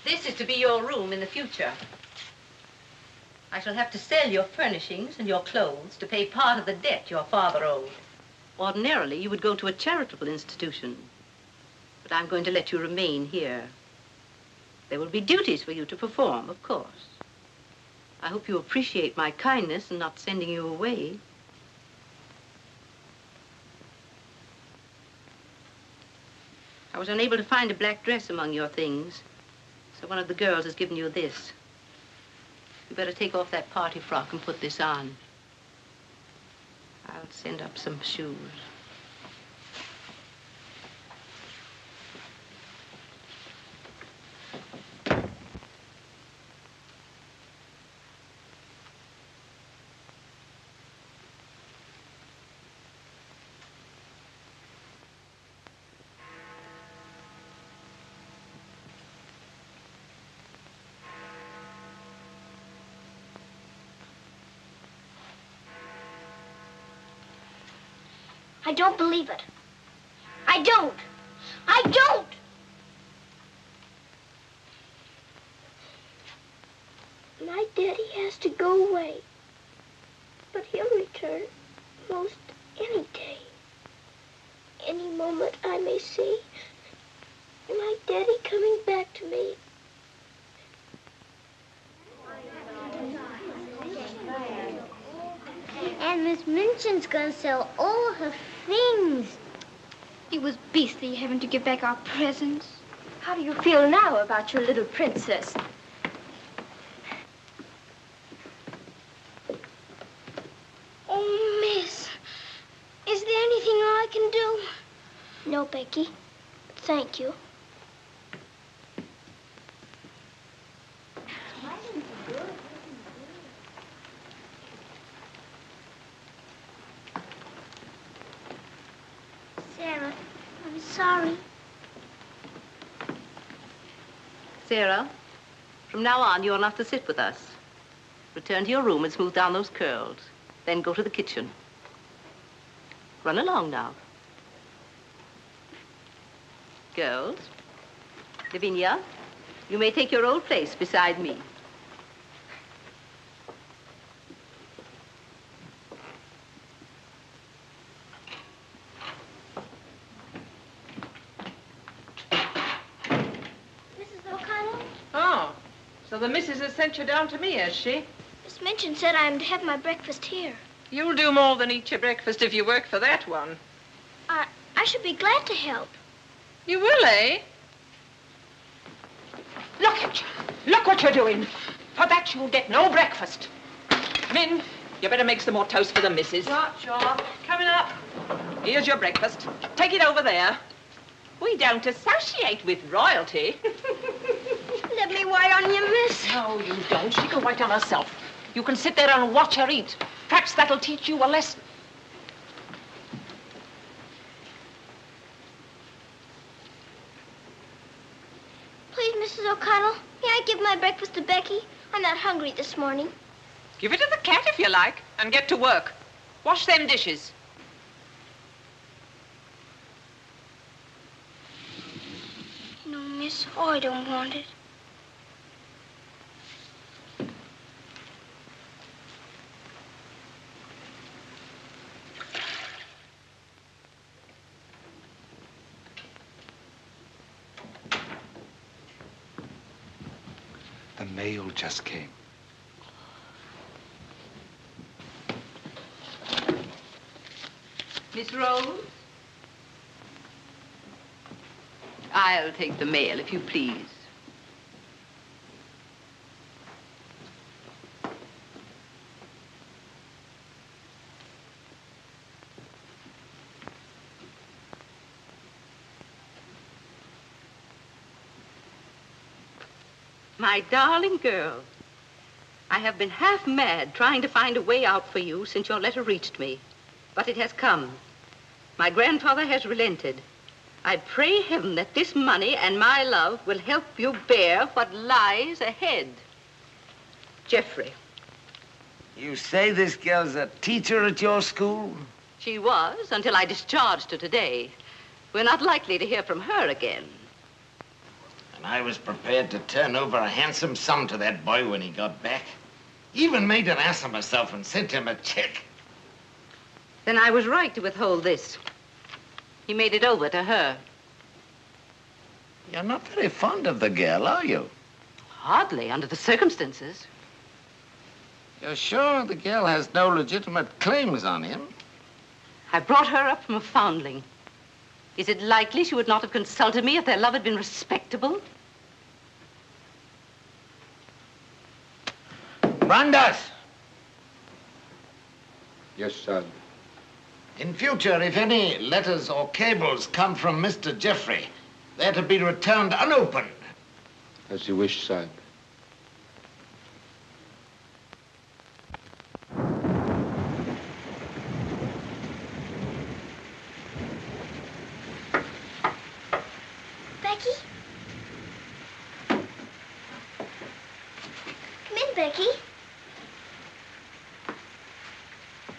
This is to be your room in the future. I shall have to sell your furnishings and your clothes to pay part of the debt your father owed. Ordinarily, you would go to a charitable institution, but I'm going to let you remain here. There will be duties for you to perform, of course. I hope you appreciate my kindness in not sending you away. I was unable to find a black dress among your things, so one of the girls has given you this. You better take off that party frock and put this on. I'll send up some shoes. I don't believe it. I don't. I don't! My daddy has to go away. But he'll return most any day. Any moment I may see my daddy coming back to me. And Miss Minchin's gonna sell all her things. It was beastly having to give back our presents. How do you feel now about your little princess? Oh, miss, is there anything I can do? No, Becky. Thank you. Sarah, I'm sorry. Sarah, from now on, you'll have to sit with us. Return to your room and smooth down those curls. Then go to the kitchen. Run along now. Girls, Lavinia, you may take your old place beside me. Mrs. O'Connell? Oh, so the missus has sent you down to me, has she? Miss Minchin said I'm to have my breakfast here. You'll do more than eat your breakfast if you work for that one. I should be glad to help. You will, eh? Look at you. Look what you're doing. For that you'll get no breakfast. Min, you better make some more toast for the missus. Sure. Coming up. Here's your breakfast. Take it over there. We don't associate with royalty. Let me wait on you, miss. No, you don't. She can wait on herself. You can sit there and watch her eat. Perhaps that'll teach you a lesson. Please, Mrs. O'Connell, may I give my breakfast to Becky? I'm not hungry this morning. Give it to the cat if you like, and get to work. Wash them dishes. No, miss, I don't want it. The mail just came. Miss Rose? I'll take the mail, if you please. My darling girl, I have been half mad trying to find a way out for you since your letter reached me. But it has come. My grandfather has relented. I pray heaven that this money and my love will help you bear what lies ahead. Jeffrey. You say this girl's a teacher at your school? She was, until I discharged her today. We're not likely to hear from her again. And I was prepared to turn over a handsome sum to that boy when he got back. Even made an ass of myself and sent him a check. Then I was right to withhold this. He made it over to her. You're not very fond of the girl, are you? Hardly, under the circumstances. You're sure the girl has no legitimate claims on him? I brought her up from a foundling. Is it likely she would not have consulted me if their love had been respectable? Brandas! Yes, son. In future, if any letters or cables come from Mr. Jeffrey, they're to be returned unopened. As you wish, Sahib. Becky? Come in, Becky.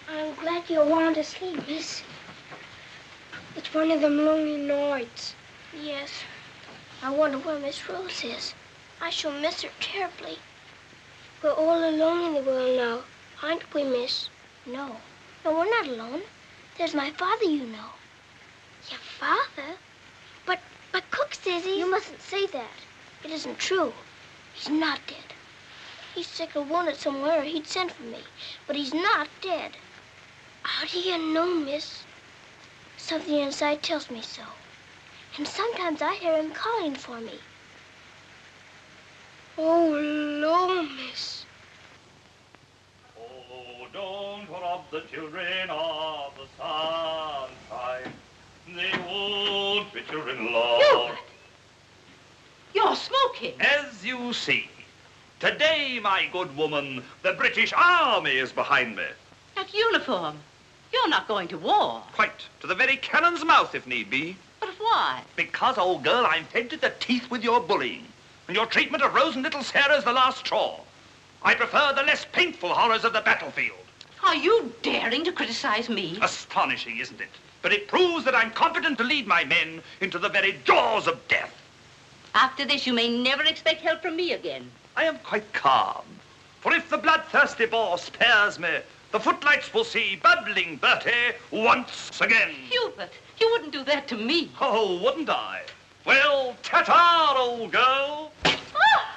I'm glad you want to sleep, miss. It's one of them lonely nights. Yes. I wonder where Miss Rose is. I shall miss her terribly. We're all alone in the world now, aren't we, miss? No. No, we're not alone. There's my father, you know. Your father? But Cook says he's... You mustn't say that. It isn't true. He's not dead. He's sick or wounded somewhere, or he'd send for me. But he's not dead. How do you know, miss? Something inside tells me so. And sometimes I hear him calling for me. Oh, Lord, miss. Oh, don't rob the children of the sunshine. They won't fit your in-law. Hubert! You're smoking. As you see, today, my good woman, the British Army is behind me. That uniform. You're not going to war. Quite. To the very cannon's mouth, if need be. But why? Because, old girl, I'm fed to the teeth with your bullying. And your treatment of Rose and little Sarah's the last straw. I prefer the less painful horrors of the battlefield. Are you daring to criticize me? Astonishing, isn't it? But it proves that I'm competent to lead my men into the very jaws of death. After this, you may never expect help from me again. I am quite calm. For if the bloodthirsty boar spares me, the footlights will see bubbling Bertie once again. Hubert, you wouldn't do that to me. Oh, wouldn't I? Well, ta-ta, old girl. Ah!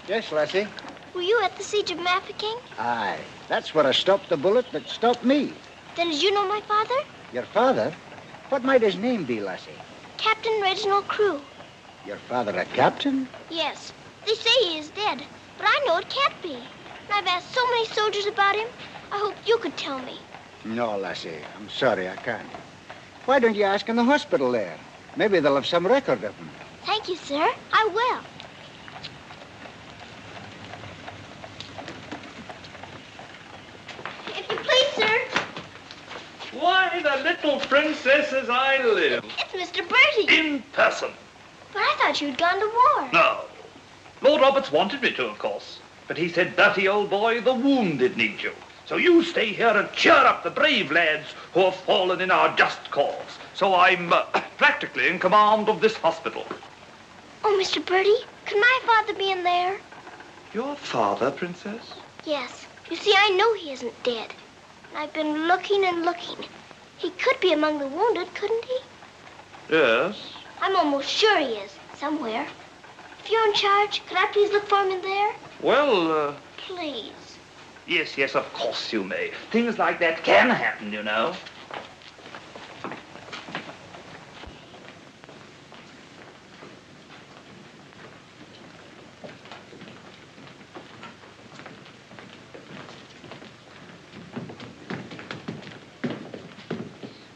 Yes, lassie? Were you at the siege of Mafeking? Aye. That's where I stopped the bullet that stopped me. Then did you know my father? Your father? What might his name be, lassie? Captain Reginald Crewe. Your father a captain? Yes. They say he is dead, but I know it can't be. And I've asked so many soldiers about him. I hope you could tell me. No, lassie. I'm sorry, I can't. Why don't you ask in the hospital there? Maybe they'll have some record of him. Thank you, sir. I will. If you please, sir. Why, the little princess as I live. It's Mr. Bertie. In person. But I thought you'd gone to war. No. Lord Roberts wanted me to, of course. But he said, "Bertie, old boy, the wounded need you. So you stay here and cheer up the brave lads who have fallen in our just cause." So I'm practically in command of this hospital. Oh, Mr. Bertie, could my father be in there? Your father, Princess? Yes. You see, I know he isn't dead. I've been looking and looking. He could be among the wounded, couldn't he? Yes. I'm almost sure he is, somewhere. If you're in charge, could I please look for him in there? Well, Please. Yes, yes, of course you may. Things like that can happen, you know.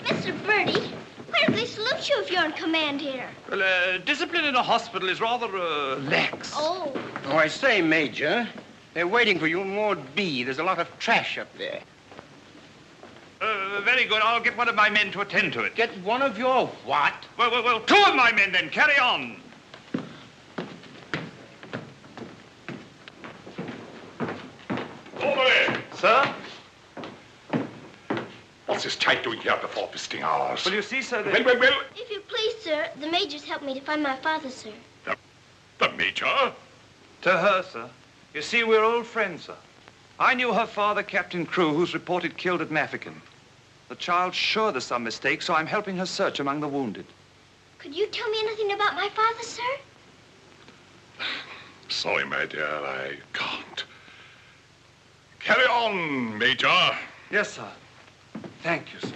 Mr. Bertie, where do they salute you if you're in command here? Well, discipline in a hospital is rather, lax. Oh. Oh, I say, Major, they're waiting for you in Ward B. There's a lot of trash up there. Very good. I'll get one of my men to attend to it. Get one of your what? Well, two of my men then. Carry on. Over there. Sir? What's this type doing here before visiting hours? Well, you see, sir, that... Well. If you please, sir, the Major's helped me to find my father, sir. The Major? To her, sir. You see, we're old friends, sir. I knew her father, Captain Crew, who's reported killed at Mafeking. The child's sure there's some mistake, so I'm helping her search among the wounded. Could you tell me anything about my father, sir? Sorry, my dear, I can't. Carry on, Major. Yes, sir. Thank you, sir.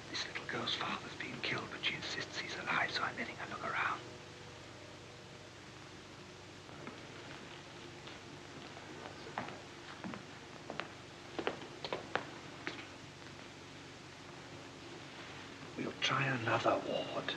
This little girl's father's been killed, but she insists he's alive, so I'm letting her look around. We'll try another ward.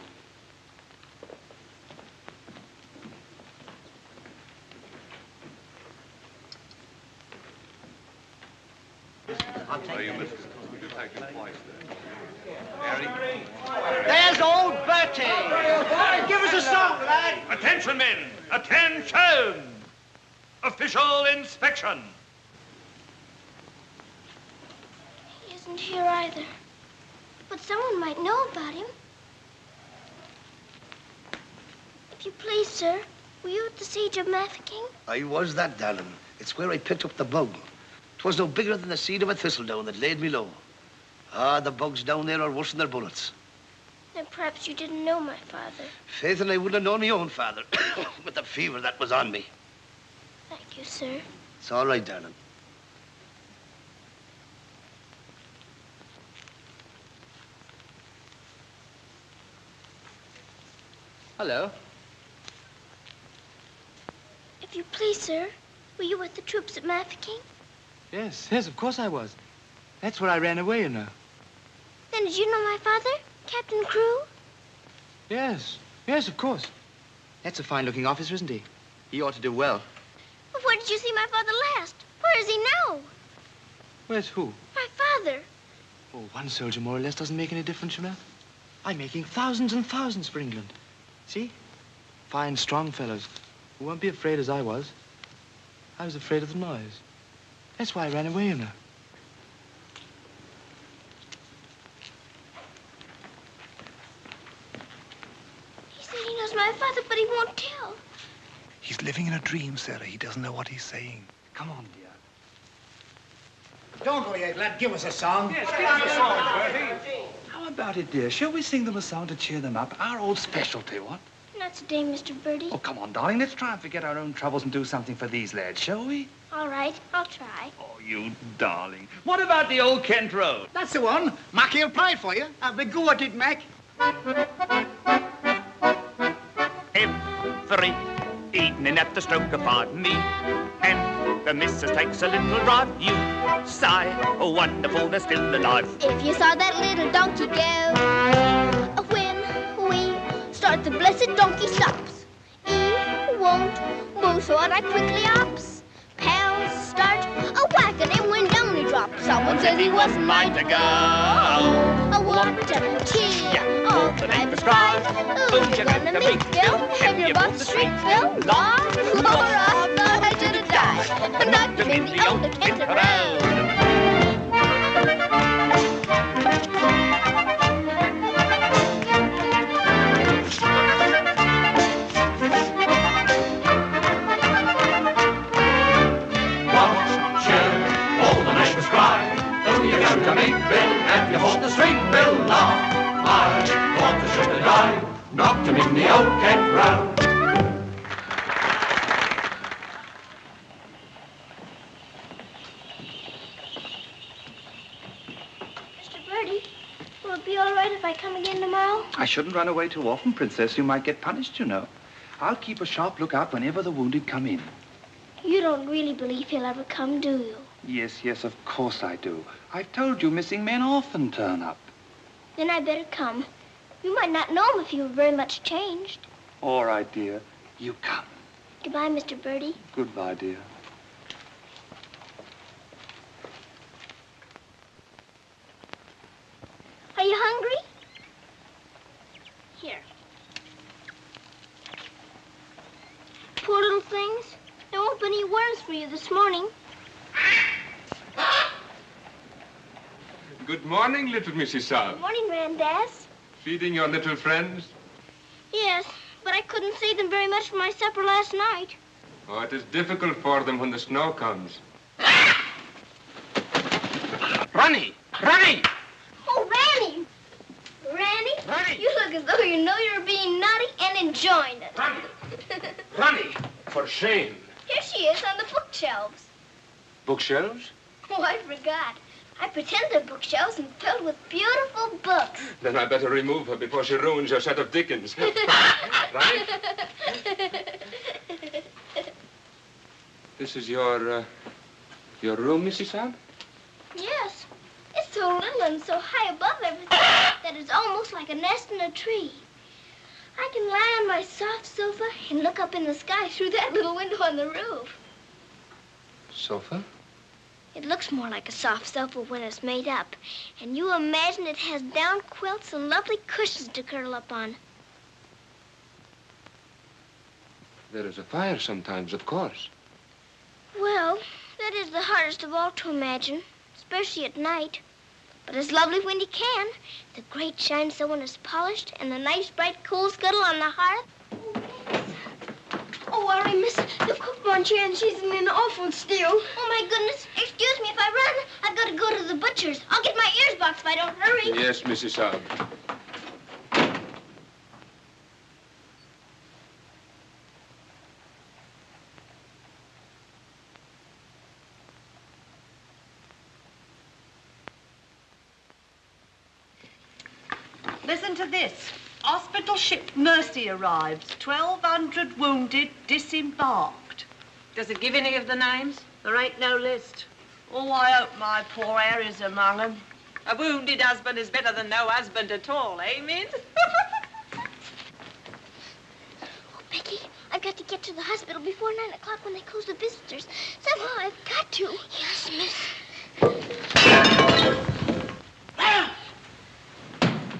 There's old Bertie. Give us a song, lad. Attention, men. Attention. Official inspection. He isn't here either. But someone might know about him. If you please, sir, were you at the siege of Mafeking? I was that, darling. It's where I picked up the bug. 'Twas no bigger than the seed of a thistledown that laid me low. Ah, the bugs down there are worse than their bullets. Then perhaps you didn't know my father. Faith, and I wouldn't have known my own father with the fever that was on me. Thank you, sir. It's all right, darling. Hello. If you please, sir, were you with the troops at Mafeking? Yes, of course I was. That's where I ran away, you know. Then did you know my father, Captain Crew? Yes, of course. That's a fine-looking officer, isn't he? He ought to do well. Well, where did you see my father last? Where is he now? Where's who? My father. Oh, one soldier more or less doesn't make any difference, you know. I'm making thousands and thousands for England. See? Fine, strong fellows who won't be afraid as I was. I was afraid of the noise. That's why I ran away, you know. He said he knows my father, but he won't tell. He's living in a dream, Sarah. He doesn't know what he's saying. Come on, dear. Don't go yet, lad. Give us a song. Yes, give us a song, Bertie. How about it, dear? Shall we sing them a song to cheer them up? Our old specialty, what? Not today, Mr. Bertie. Oh, come on, darling. Let's try and forget our own troubles and do something for these lads, shall we? All right, I'll try. Oh, you darling. What about the old Kent Road? That's the one. Mackie'll play it for you. Have a go at it, Mac. Every evening at the stroke of 5, me and the missus takes a little drive. You sigh, oh, wonderful, they're still alive. If you saw that little donkey go, when we start, the blessed donkey stops. He won't move, so I quickly ups. Pound shop. Someone says he wasn't like to go. I walked up a tea, all the night prescribed. Ooh, you're gonna meet Bill, have your box street Bill. Laura, I thought I should have died. I knocked him in the old Kent Road. To meet Bill, and you hold the street Bill law. I thought I should have died, knocked him in the old Kent Road. Mr. Birdie, will it be all right if I come again tomorrow? I shouldn't run away too often, Princess. You might get punished, you know. I'll keep a sharp lookout whenever the wounded come in. You don't really believe he'll ever come, do you? Yes, of course I do. I've told you missing men often turn up. Then I better come. You might not know him if you were very much changed. All right, dear. You come. Goodbye, Mr. Birdie. Goodbye, dear. Are you hungry? Here. Poor little things. There won't be any worms for you this morning. Good morning, little Mrs. Saab. Good morning, Randaz. Feeding your little friends? Yes, but I couldn't save them very much for my supper last night. Oh, it is difficult for them when the snow comes. Ronnie! Ronnie! Oh, Ranny! Ranny, you look as though you know you're being naughty and enjoying it. Ronnie! For shame. Here she is on the bookshelves. Bookshelves? Oh, I forgot. I pretend they're bookshelves and filled with beautiful books. Then I better remove her before she ruins your set of Dickens. Right? This is your room, Mrs. Saab? Yes. It's so little and so high above everything that it's almost like a nest in a tree. I can lie on my soft sofa and look up in the sky through that little window on the roof. Sofa? It looks more like a soft sofa when it's made up. And you imagine it has down quilts and lovely cushions to curl up on. There is a fire sometimes, of course. Well, that is the hardest of all to imagine, especially at night. But it's lovely when you can. The grate shines so when it's polished, and the nice bright coal scuttle on the hearth. Oh, worry, miss. The cook wants you, and she's in an awful stew. Oh, my goodness. Excuse me if I run. I've got to go to the butcher's. I'll get my ears boxed if I don't hurry. Yes, Mrs. Saab. Listen to this. Hospital ship Mercy arrives. 1,200 wounded disembarked. Does it give any of the names? There ain't no list. Oh, I hope my poor Harry's among them. A wounded husband is better than no husband at all, eh, Min? Oh, Becky, I've got to get to the hospital before 9 o'clock when they close the visitors. Somehow I've got to. Yes, miss.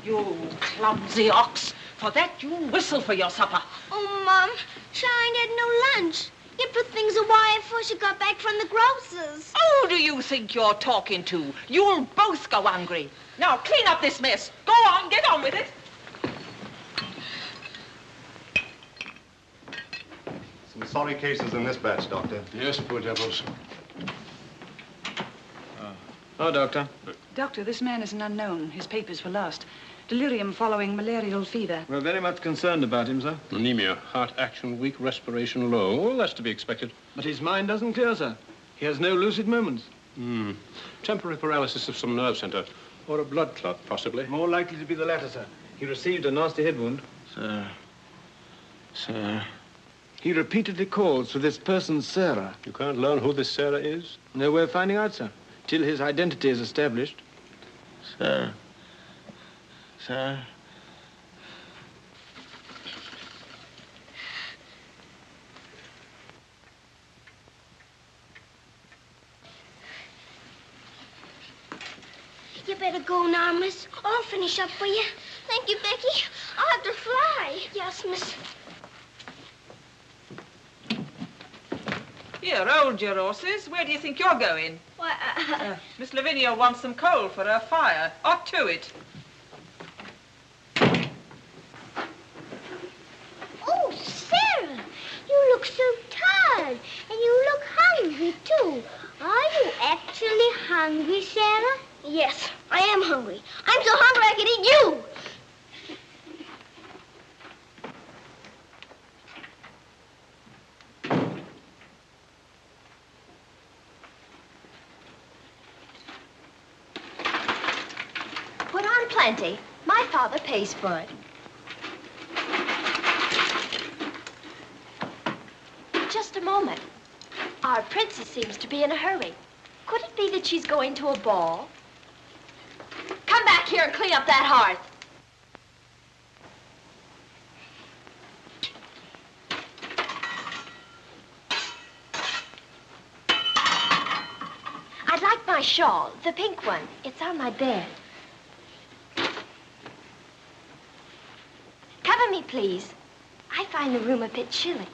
You clumsy ox. For that, you whistle for your supper. Oh, Mom, Shine had no lunch. You put things away before she got back from the grocer's. Who do you think you're talking to? You'll both go hungry. Now, clean up this mess. Go on, get on with it. Some sorry cases in this batch, Doctor. Yes, poor devils. Oh, Doctor. Doctor, this man is an unknown. His papers were lost. Delirium following malarial fever. We're very much concerned about him, sir. Anemia, heart action weak, respiration low. Well, that's to be expected. But his mind doesn't clear, sir. He has no lucid moments. Temporary paralysis of some nerve center. Or a blood clot, possibly. More likely to be the latter, sir. He received a nasty head wound. Sir. He repeatedly calls for this person, Sarah. You can't learn who this Sarah is? No way of finding out, sir. Till his identity is established. Sir. better go now, miss. I'll finish up for you. Thank you, Becky. I'll have to fly. Yes, miss. Here, hold your horses. Where do you think you're going? Why, Miss Lavinia wants some coal for her fire. Up to it. Oh, Sarah, you look so tired, and you look hungry, too. Are you actually hungry, Sarah? Yes, I am hungry. I'm so hungry I could eat you. Put on plenty. My father pays for it. Just a moment. Our princess seems to be in a hurry. Could it be that she's going to a ball? Come back here and clean up that hearth. I'd like my shawl, the pink one. It's on my bed. Cover me, please. I find the room a bit chilly.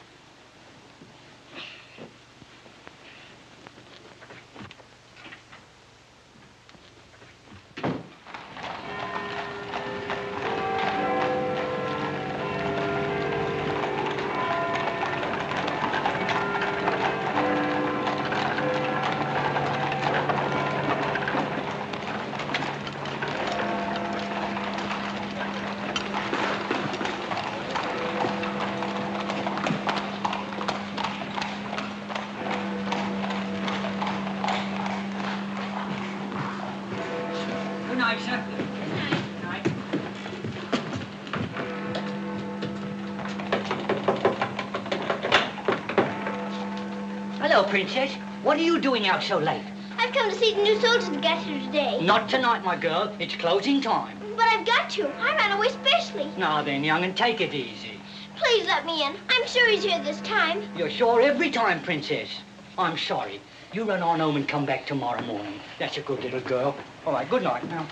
Hello, Princess. What are you doing out so late? I've come to see the new soldiers that got here today. Not tonight, my girl. It's closing time. But I've got to. I ran away specially. Now then, young, and take it easy. Please let me in. I'm sure he's here this time. You're sure every time, Princess. I'm sorry. You run on home and come back tomorrow morning. That's a good little girl. All right, good night now.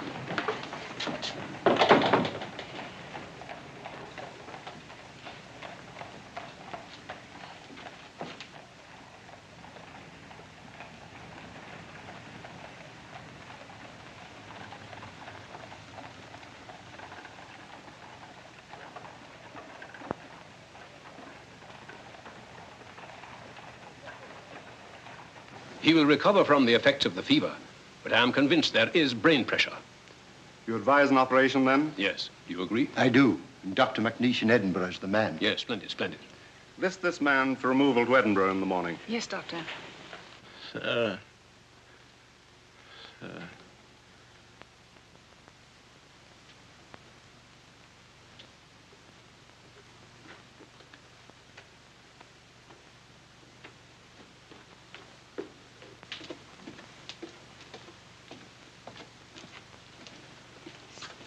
He will recover from the effects of the fever, but I am convinced there is brain pressure. You advise an operation, then? Yes. Do you agree? I do. And Dr. McNeish in Edinburgh is the man. Yes, splendid, splendid. List this man for removal to Edinburgh in the morning. Yes, Doctor. Sir.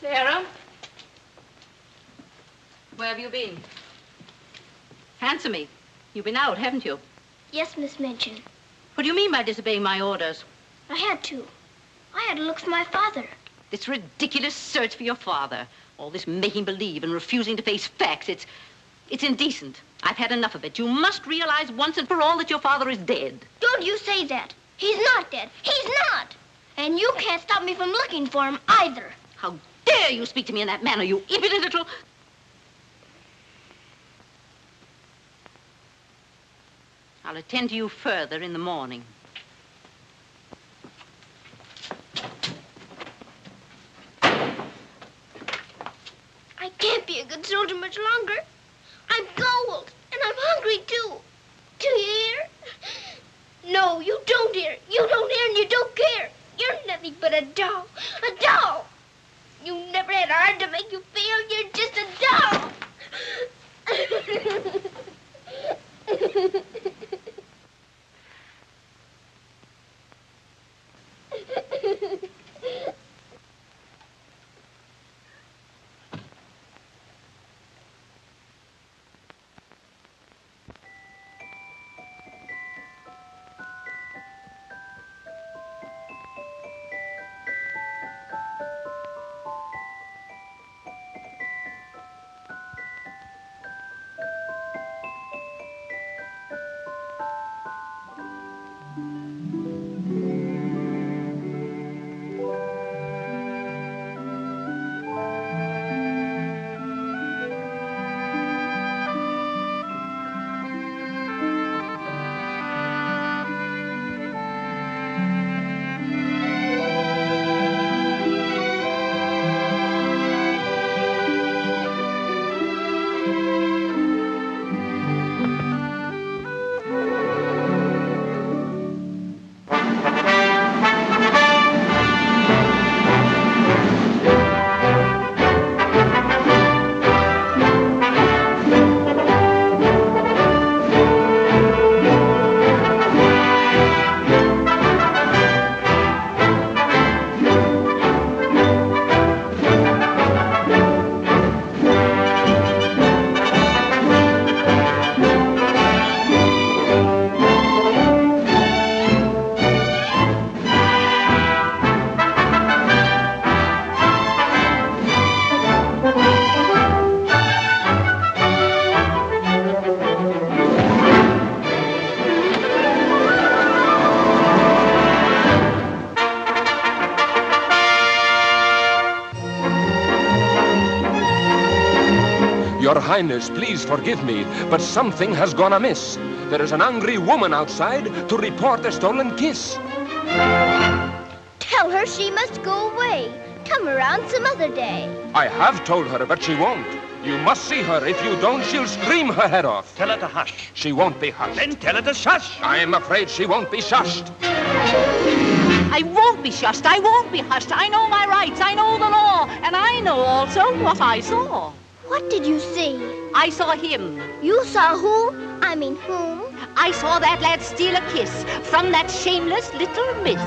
Sarah? Where have you been? Answer me. You've been out, haven't you? Yes, Miss Minchin. What do you mean by disobeying my orders? I had to. I had to look for my father. This ridiculous search for your father. All this making believe and refusing to face facts. It's indecent. I've had enough of it. You must realize once and for all that your father is dead. Don't you say that. He's not dead. He's not. And you can't stop me from looking for him either. How dare you speak to me in that manner, you impudent little... I'll attend to you further in the morning. I can't be a good soldier much longer. I'm cold, and I'm hungry, too. Do you hear? No, you don't hear. You don't hear and you don't care. You're nothing but a doll. A doll. You never had a heart to make you feel. You're just a doll. Your Highness, please forgive me, but something has gone amiss. There is an angry woman outside to report a stolen kiss. Tell her she must go away. Come around some other day. I have told her, but she won't. You must see her. If you don't, she'll scream her head off. Tell her to hush. She won't be hushed. Then tell her to shush. I'm afraid she won't be shushed. I won't be shushed. I won't be hushed. I know my rights. I know the law. And I know also what I saw. What did you see? I saw him. You saw who? I mean whom? I saw that lad steal a kiss from that shameless little miss.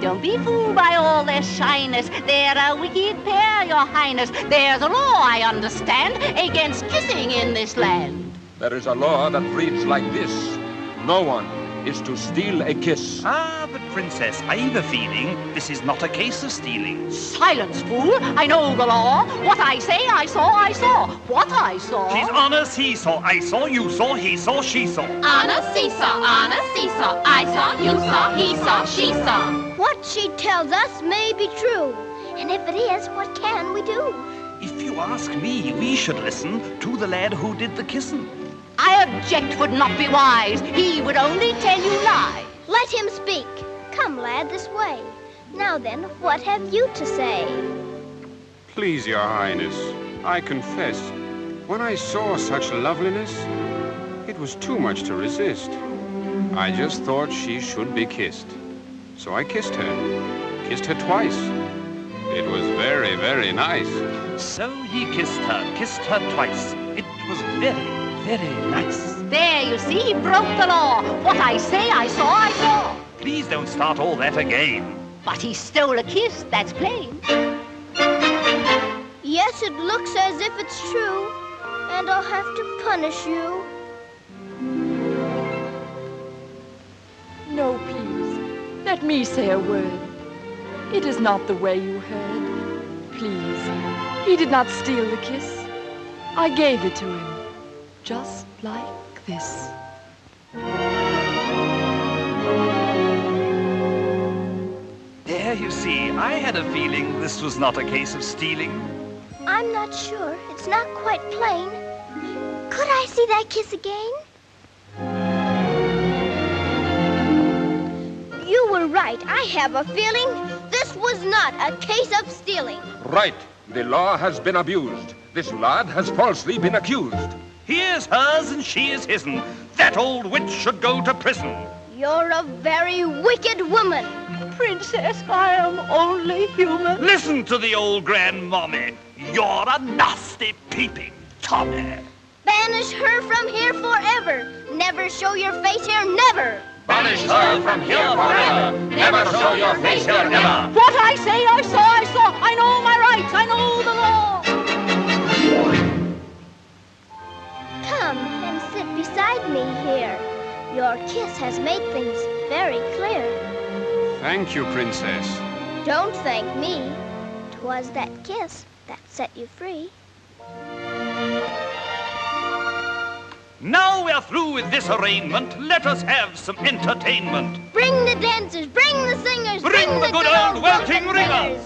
Don't be fooled by all their shyness. They're a wicked pair, Your Highness. There's a law, I understand, against kissing in this land. There is a law that reads like this. No one is to steal a kiss. Ah, but Princess, I've a feeling this is not a case of stealing. Silence, fool. I know the law. What I say, I saw, I saw. What I saw. She's on a seesaw. I saw, you saw, he saw, she saw. On a seesaw, on a seesaw. I saw, you saw, he saw, she saw. What she tells us may be true. And if it is, what can we do? If you ask me, we should listen to the lad who did the kissing. I object would not be wise. He would only tell you lies. Let him speak. Come, lad, this way. Now then, what have you to say? Please, Your Highness, I confess, when I saw such loveliness, it was too much to resist. I just thought she should be kissed. So I kissed her twice. It was very, very nice. So he kissed her twice. It was very, very nice. There, you see, he broke the law. What I say, I saw, I saw. Please don't start all that again. But he stole a kiss, that's plain. Yes, it looks as if it's true. And I'll have to punish you. No, please. Let me say a word. It is not the way you heard. Please, he did not steal the kiss. I gave it to him, just like this. There, you see, I had a feeling this was not a case of stealing. I'm not sure. It's not quite plain. Could I see that kiss again? You were right. I have a feeling this was not a case of stealing. Right. The law has been abused. This lad has falsely been accused. He is hers and she is his'n. That old witch should go to prison. You're a very wicked woman. Princess, I am only human. Listen to the old grandmommy. You're a nasty peeping Tommy. Banish her from here forever. Never show your face here, never. Banish her from here forever. Never show your face here, never. What I say, I saw, I saw. I know my rights, I know the law. Come and sit beside me here. Your kiss has made things very clear. Thank you, Princess. Don't thank me. 'Twas that kiss that set you free. Now we're through with this arraignment. Let us have some entertainment. Bring the dancers, bring the singers, Bring the good old welting ringers.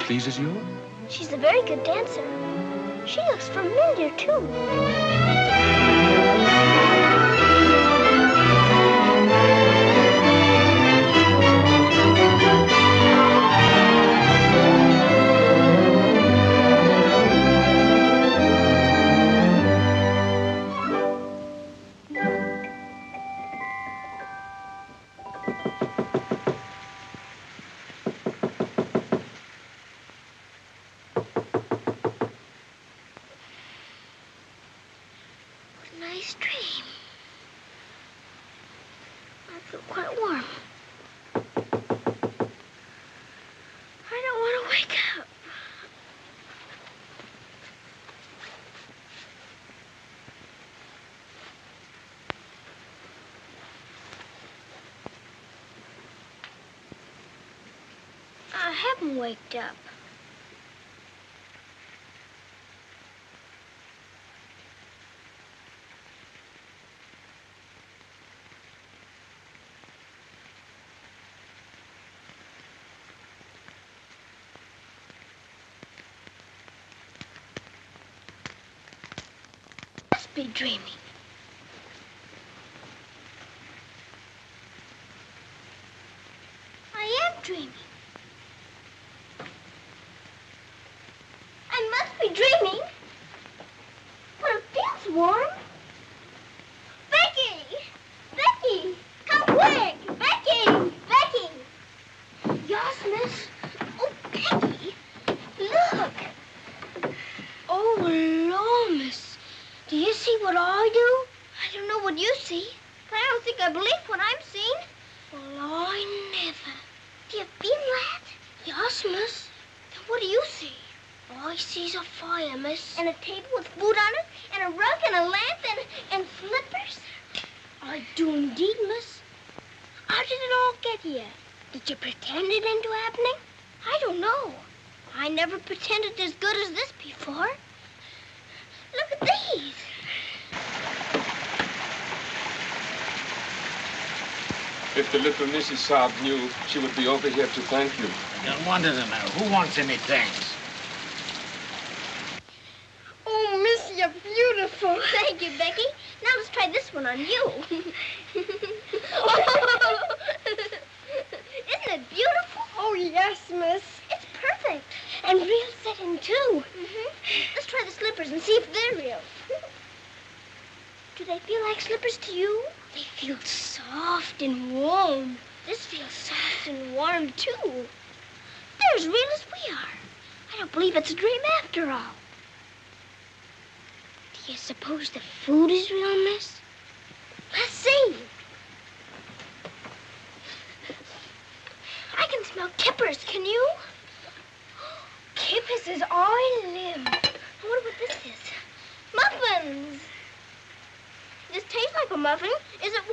Pleases you? She's a very good dancer. She looks familiar, too. dream. I feel quite warm. I don't want to wake up. I haven't waked up. Must be dreaming. I am dreaming. I must be dreaming. But it feels warm. Becky! Becky! Come quick! Becky! Becky! Yes, miss? Oh, Becky! Look! Oh, Lord, miss. Do you see what I do? I don't know what you see, but I don't think I believe what I'm seeing. Well, I never. Do you feel that? Yes, miss. Then what do you see? All I see's a fire, miss. And a table with food on it, and a rug, and a lamp, and slippers. I do indeed, miss. How did it all get here? Did you pretend it into happening? I don't know. I never pretended as good as this before. Look at these. If the little Mrs. Saab knew, she would be over here to thank you. Don't wonder to know. Who wants any thanks? Oh, miss, you're beautiful. Thank you, Becky. Now let's try this one on you. Isn't it beautiful? Oh, yes, miss. It's perfect. And real setting, too. Let's try the slippers and see if they're real. Do they feel like slippers to you? They feel soft and warm. This feels soft and warm, too. They're as real as we are. I don't believe it's a dream after all. Do you suppose the food is real, miss? Let's see. I can smell kippers, can you? Kippers is all I live. I wonder what this is. Muffins. This tastes like a muffin. Is it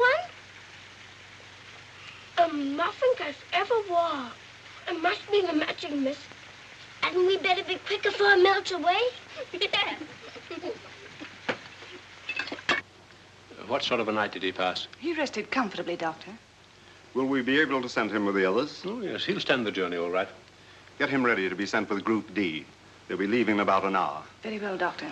one? A muffin that's ever warm. It must be the magic, miss. Hadn't we better be quick before it melts away? Yeah. What sort of a night did he pass? He rested comfortably, Doctor. Will we be able to send him with the others? Oh, yes, he'll stand the journey all right. Get him ready to be sent with Group D. They'll be leaving in about an hour. Very well, Doctor.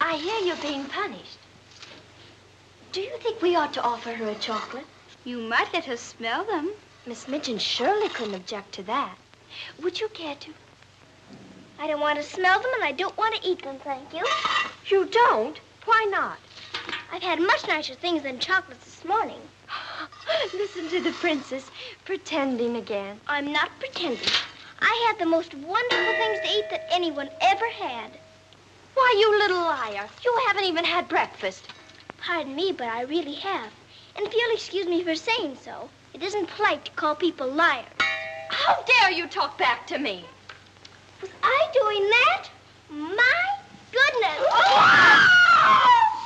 I hear you're being punished. Do you think we ought to offer her a chocolate? You might let her smell them. Miss Mitchell surely couldn't object to that. Would you care to? I don't want to smell them, and I don't want to eat them, thank you. You don't? Why not? I've had much nicer things than chocolates this morning. Listen to the princess, pretending again. I'm not pretending. I had the most wonderful things to eat that anyone ever had. Why, you little liar. You haven't even had breakfast. Pardon me, but I really have. And if you'll excuse me for saying so, it isn't polite to call people liars. How dare you talk back to me? Was I doing that? My goodness.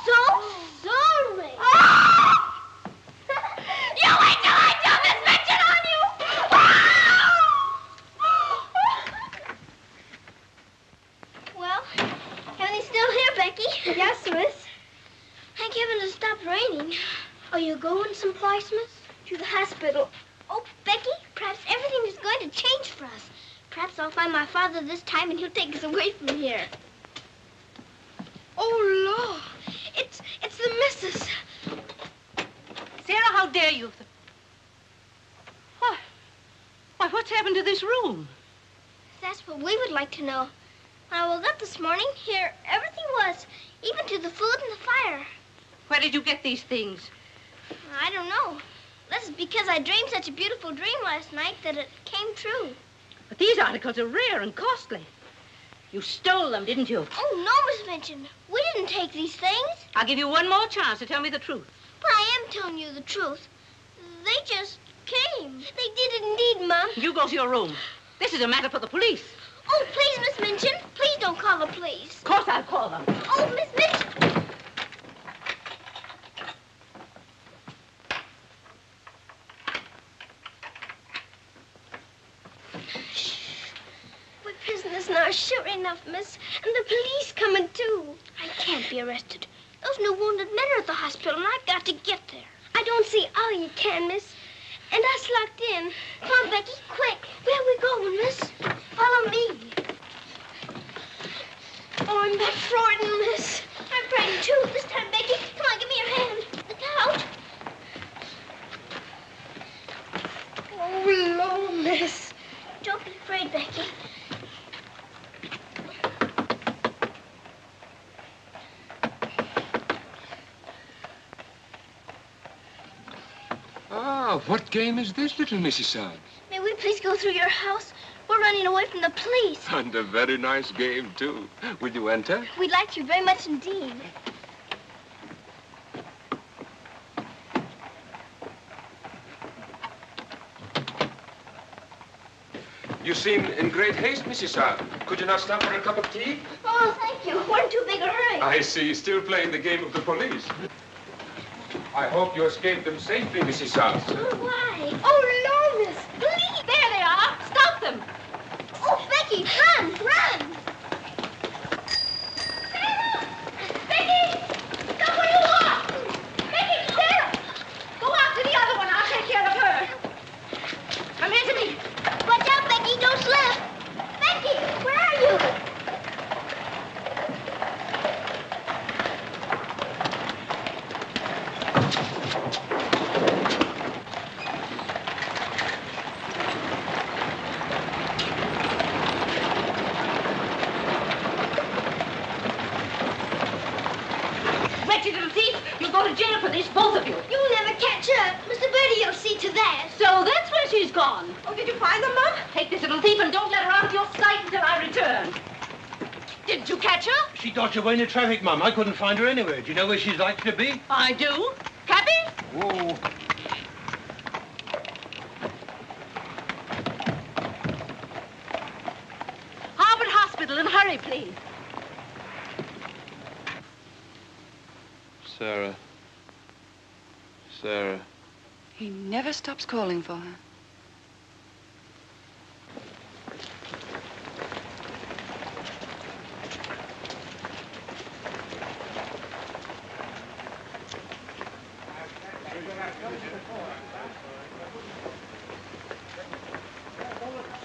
So sorry. You wait till I dump this mention on you! Well, everything's still here, Becky. Yes, miss. Thank heaven it stopped raining. Are you going someplace, miss? To the hospital. Oh, Becky, perhaps everything is going to change for us. Perhaps I'll find my father this time and he'll take us away from here. Oh, Lord. It's the missus. Sarah, how dare you? Why, what's happened to this room? That's what we would like to know. When I woke up this morning, here everything was, even to the food and the fire. Where did you get these things? I don't know. This is because I dreamed such a beautiful dream last night that it came true. But these articles are rare and costly. You stole them, didn't you? Oh, no, Miss Minchin. We didn't take these things. I'll give you one more chance to tell me the truth. But I am telling you the truth. They just came. They did indeed, Mom. You go to your room. This is a matter for the police. Oh, please, Miss Minchin. Please don't call the police. Of course I'll call them. Oh, Miss Minchin. We're prisoners now, sure enough, miss. And the police coming, too. I can't be arrested. Those new wounded men are at the hospital, and I've got to get there. I don't see how you can, miss. And us locked in. Come on, Becky, quick. Where are we going, miss? Follow me. Oh, I'm that frightened, miss. I'm frightened, too. This time, Becky. Come on, give me your hand. Look out. Oh, Lord, miss. Don't be afraid, Becky. Ah, what game is this, little Missy Son? May we please go through your house? We're running away from the police. And a very nice game, too. Will you enter? We'd like to very much indeed. You seem in great haste, Missy Son. Could you not stop for a cup of tea? Oh, thank you. We're in too big a hurry. I see. Still playing the game of the police. I hope you escaped them safely, Mrs. South. Oh, why? Oh, no, miss. Please. There they are. Stop them. Oh, Becky, run, run. Sarah! Becky! Stop where you are! Becky, Sarah! Go after the other one. I'll take care of her. Come here to me. Watch out, Becky. Don't slip. Becky, where are you? Wretched little thief. You'll go to jail for this, both of you. You'll never catch her. Mr. Birdie will see to that. So that's where she's gone. Oh, did you find them, Mom? Take this little thief and don't let her out of your sight until I return. Didn't you catch her? She dodged away in the traffic, Mum. I couldn't find her anywhere. Do you know where she's likely to be? I do. Cappy? Whoa. Harvard Hospital, and hurry, please. Sarah. Sarah. He never stops calling for her.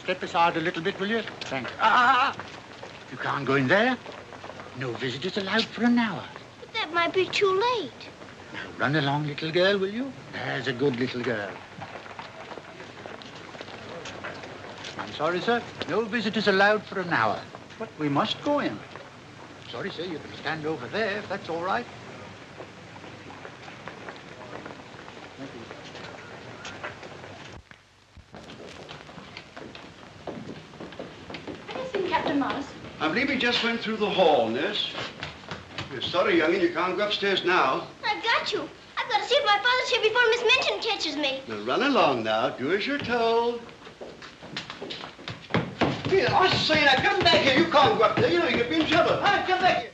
Step aside a little bit, will you? Thanks. Ah! You can't go in there. No visitors allowed for an hour. But that might be too late. Now, run along, little girl, will you? There's a good little girl. I'm sorry, sir. No visitors allowed for an hour. But we must go in. Sorry, sir. You can stand over there, if that's all right. Thank you. Captain Morris. I believe he just went through the hall, nurse. We're sorry, young'un, you can't go upstairs now. I've got you. I've got to see if my father's here before Miss Minchin catches me. Now run along now. Do as you're told. Here, I say now, come back here. You can't go up there. You know you could be in trouble. All right, come back here.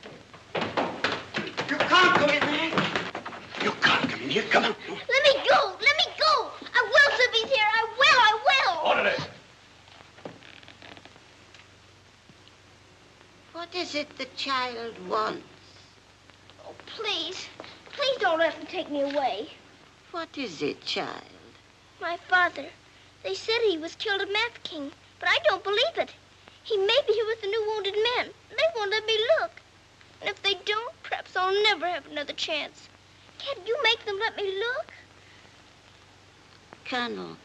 You can't go in there. You can't come in here. Come on. Let me go. Let me go. I will, if he's here. I will. I will. Orderly. What is it the child wants? Oh, please. Please don't let him take me away. What is it, child? My father. They said he was killed at Mafeking, but I don't believe it. He may be here with the new wounded men. They won't let me look. And if they don't, perhaps I'll never have another chance. Can't you make them let me look? Colonel,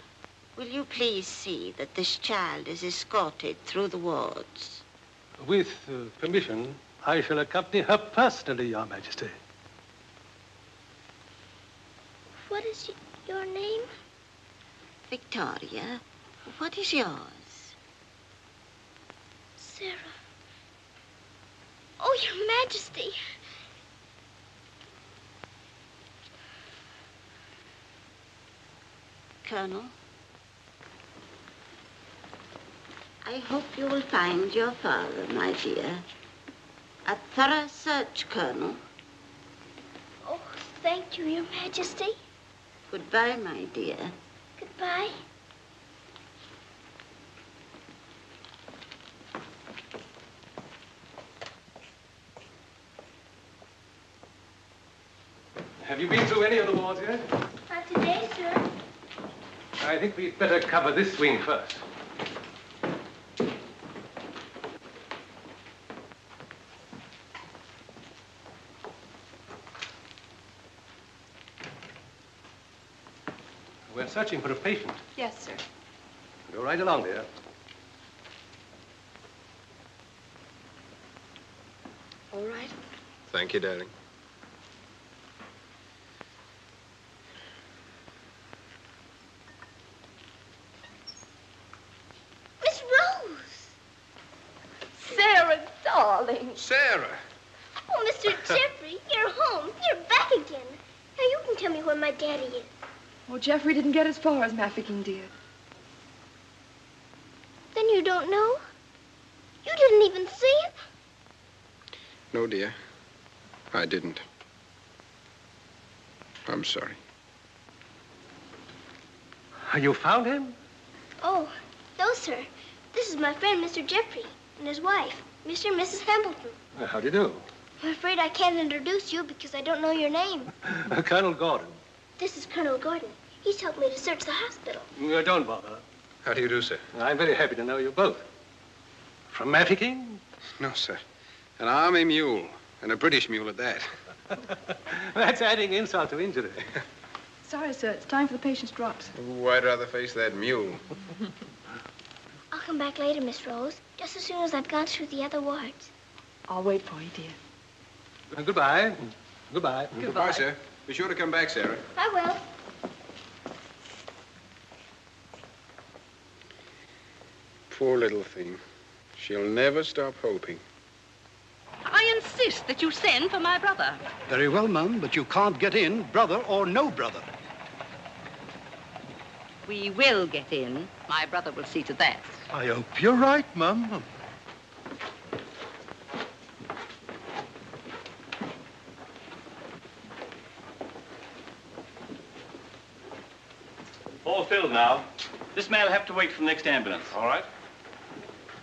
will you please see that this child is escorted through the wards? With permission, I shall accompany her personally, Your Majesty. What What is your name? Victoria. What is yours? Sarah. Oh, Your Majesty. Colonel, I hope you will find your father, my dear. A thorough search, Colonel. Oh, thank you, Your Majesty. Goodbye, my dear. Goodbye. Have you been through any of the wards yet? Not today, sir. I think we'd better cover this wing first. We're searching for a patient. Yes, sir. Go right along, dear. All right. Thank you, darling. Miss Rose! Sarah, darling. Sarah! Oh, Mr. Jeffrey, you're home. You're back again. Now you can tell me where my daddy is. Well, Jeffrey didn't get as far as Mafeking, dear. Then you don't know? You didn't even see him? No, dear. I didn't. I'm sorry. You found him? Oh, no, sir. This is my friend, Mr. Jeffrey, and his wife, Mr. and Mrs. Hamilton. How do you do? I'm afraid I can't introduce you because I don't know your name. Colonel Gordon. This is Colonel Gordon. He's helped me to search the hospital. Don't bother. How do you do, sir? I'm very happy to know you both. From Mafeking? No, sir. An army mule, and a British mule at that. That's adding insult to injury. Sorry, sir. It's time for the patient's drops. Ooh, I'd rather face that mule. I'll come back later, Miss Rose, just as soon as I've gone through the other wards. I'll wait for you, dear. Goodbye. Goodbye. Goodbye, sir. Be sure to come back, Sarah. I will. Poor little thing. She'll never stop hoping. I insist that you send for my brother. Very well, Mum, but you can't get in, brother or no brother. We will get in. My brother will see to that. I hope you're right, Mum. All filled now. This man will have to wait for the next ambulance. All right.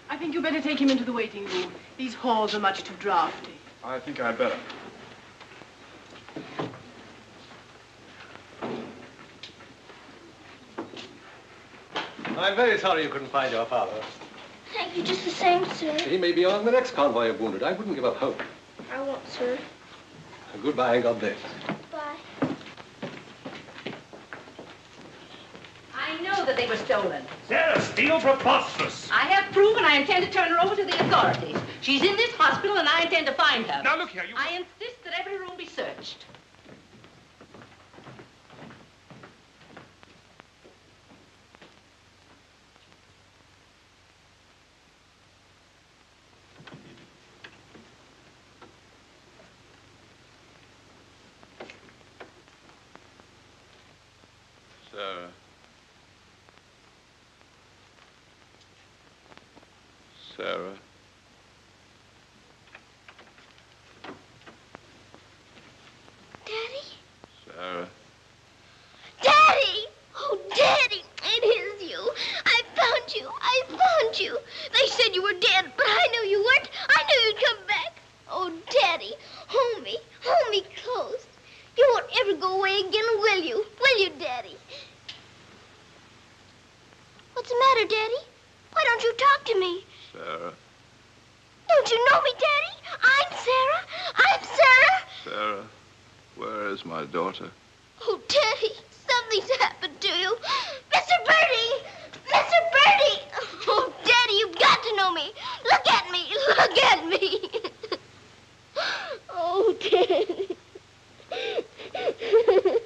I think you better take him into the waiting room. These halls are much too drafty. I think I'd better. I'm very sorry you couldn't find your father. Thank you just the same, sir. He may be on the next convoy of wounded. I wouldn't give up hope. I won't, sir. Goodbye and God bless. Bye. I know that they were stolen. Sarah Steele, preposterous. I have proof, and I intend to turn her over to the authorities. She's in this hospital, and I intend to find her. Now, look here, you... I insist that every room be searched. Sarah. Sarah. Daddy? Sarah. Daddy! Oh, Daddy, it is you. I found you. I found you. They said you were dead, but I knew you weren't. I knew you'd come back. Oh, Daddy, hold me. Hold me close. You won't ever go away again, will you? Will you, Daddy? What's the matter, Daddy? Why don't you talk to me? Sarah. Don't you know me, Daddy? I'm Sarah. I'm Sarah. Sarah, where is my daughter? Oh, Daddy, something's happened to you. Mr. Birdie! Mr. Birdie! Oh, Daddy, you've got to know me. Look at me. Look at me. Oh, Daddy.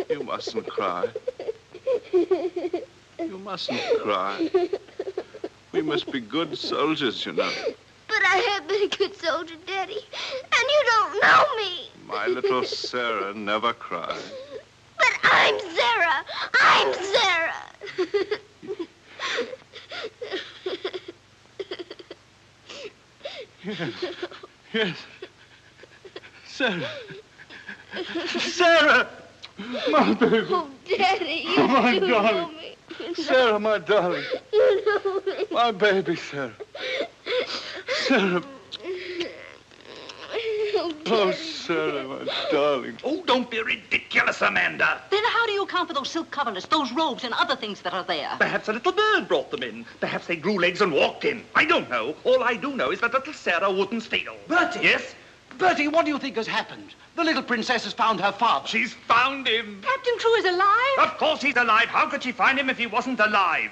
You mustn't cry. cry. You mustn't cry. We must be good soldiers, you know. But I have been a good soldier, Daddy, and you don't know me. My little Sarah never cried. But I'm Sarah. I'm Sarah. Yes. Yes. Sarah. Sarah! My baby. Oh, Daddy, you my do darling. know me. Sarah, my darling. You know me. My baby, Sarah. Sarah. Oh, Sarah, my darling. Oh, don't be ridiculous, Amanda. Then how do you account for those silk coverlets, those robes, and other things that are there? Perhaps a little bird brought them in. Perhaps they grew legs and walked in. I don't know. All I do know is that little Sarah wouldn't steal. Bertie! Yes? Bertie, what do you think has happened? The little princess has found her father. She's found him. Captain Crewe is alive? Of course he's alive. How could she find him if he wasn't alive?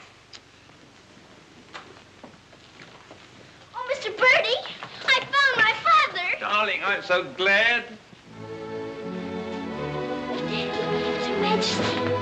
Oh, Mr. Birdie, I found my father. Darling, I'm so glad. His Majesty.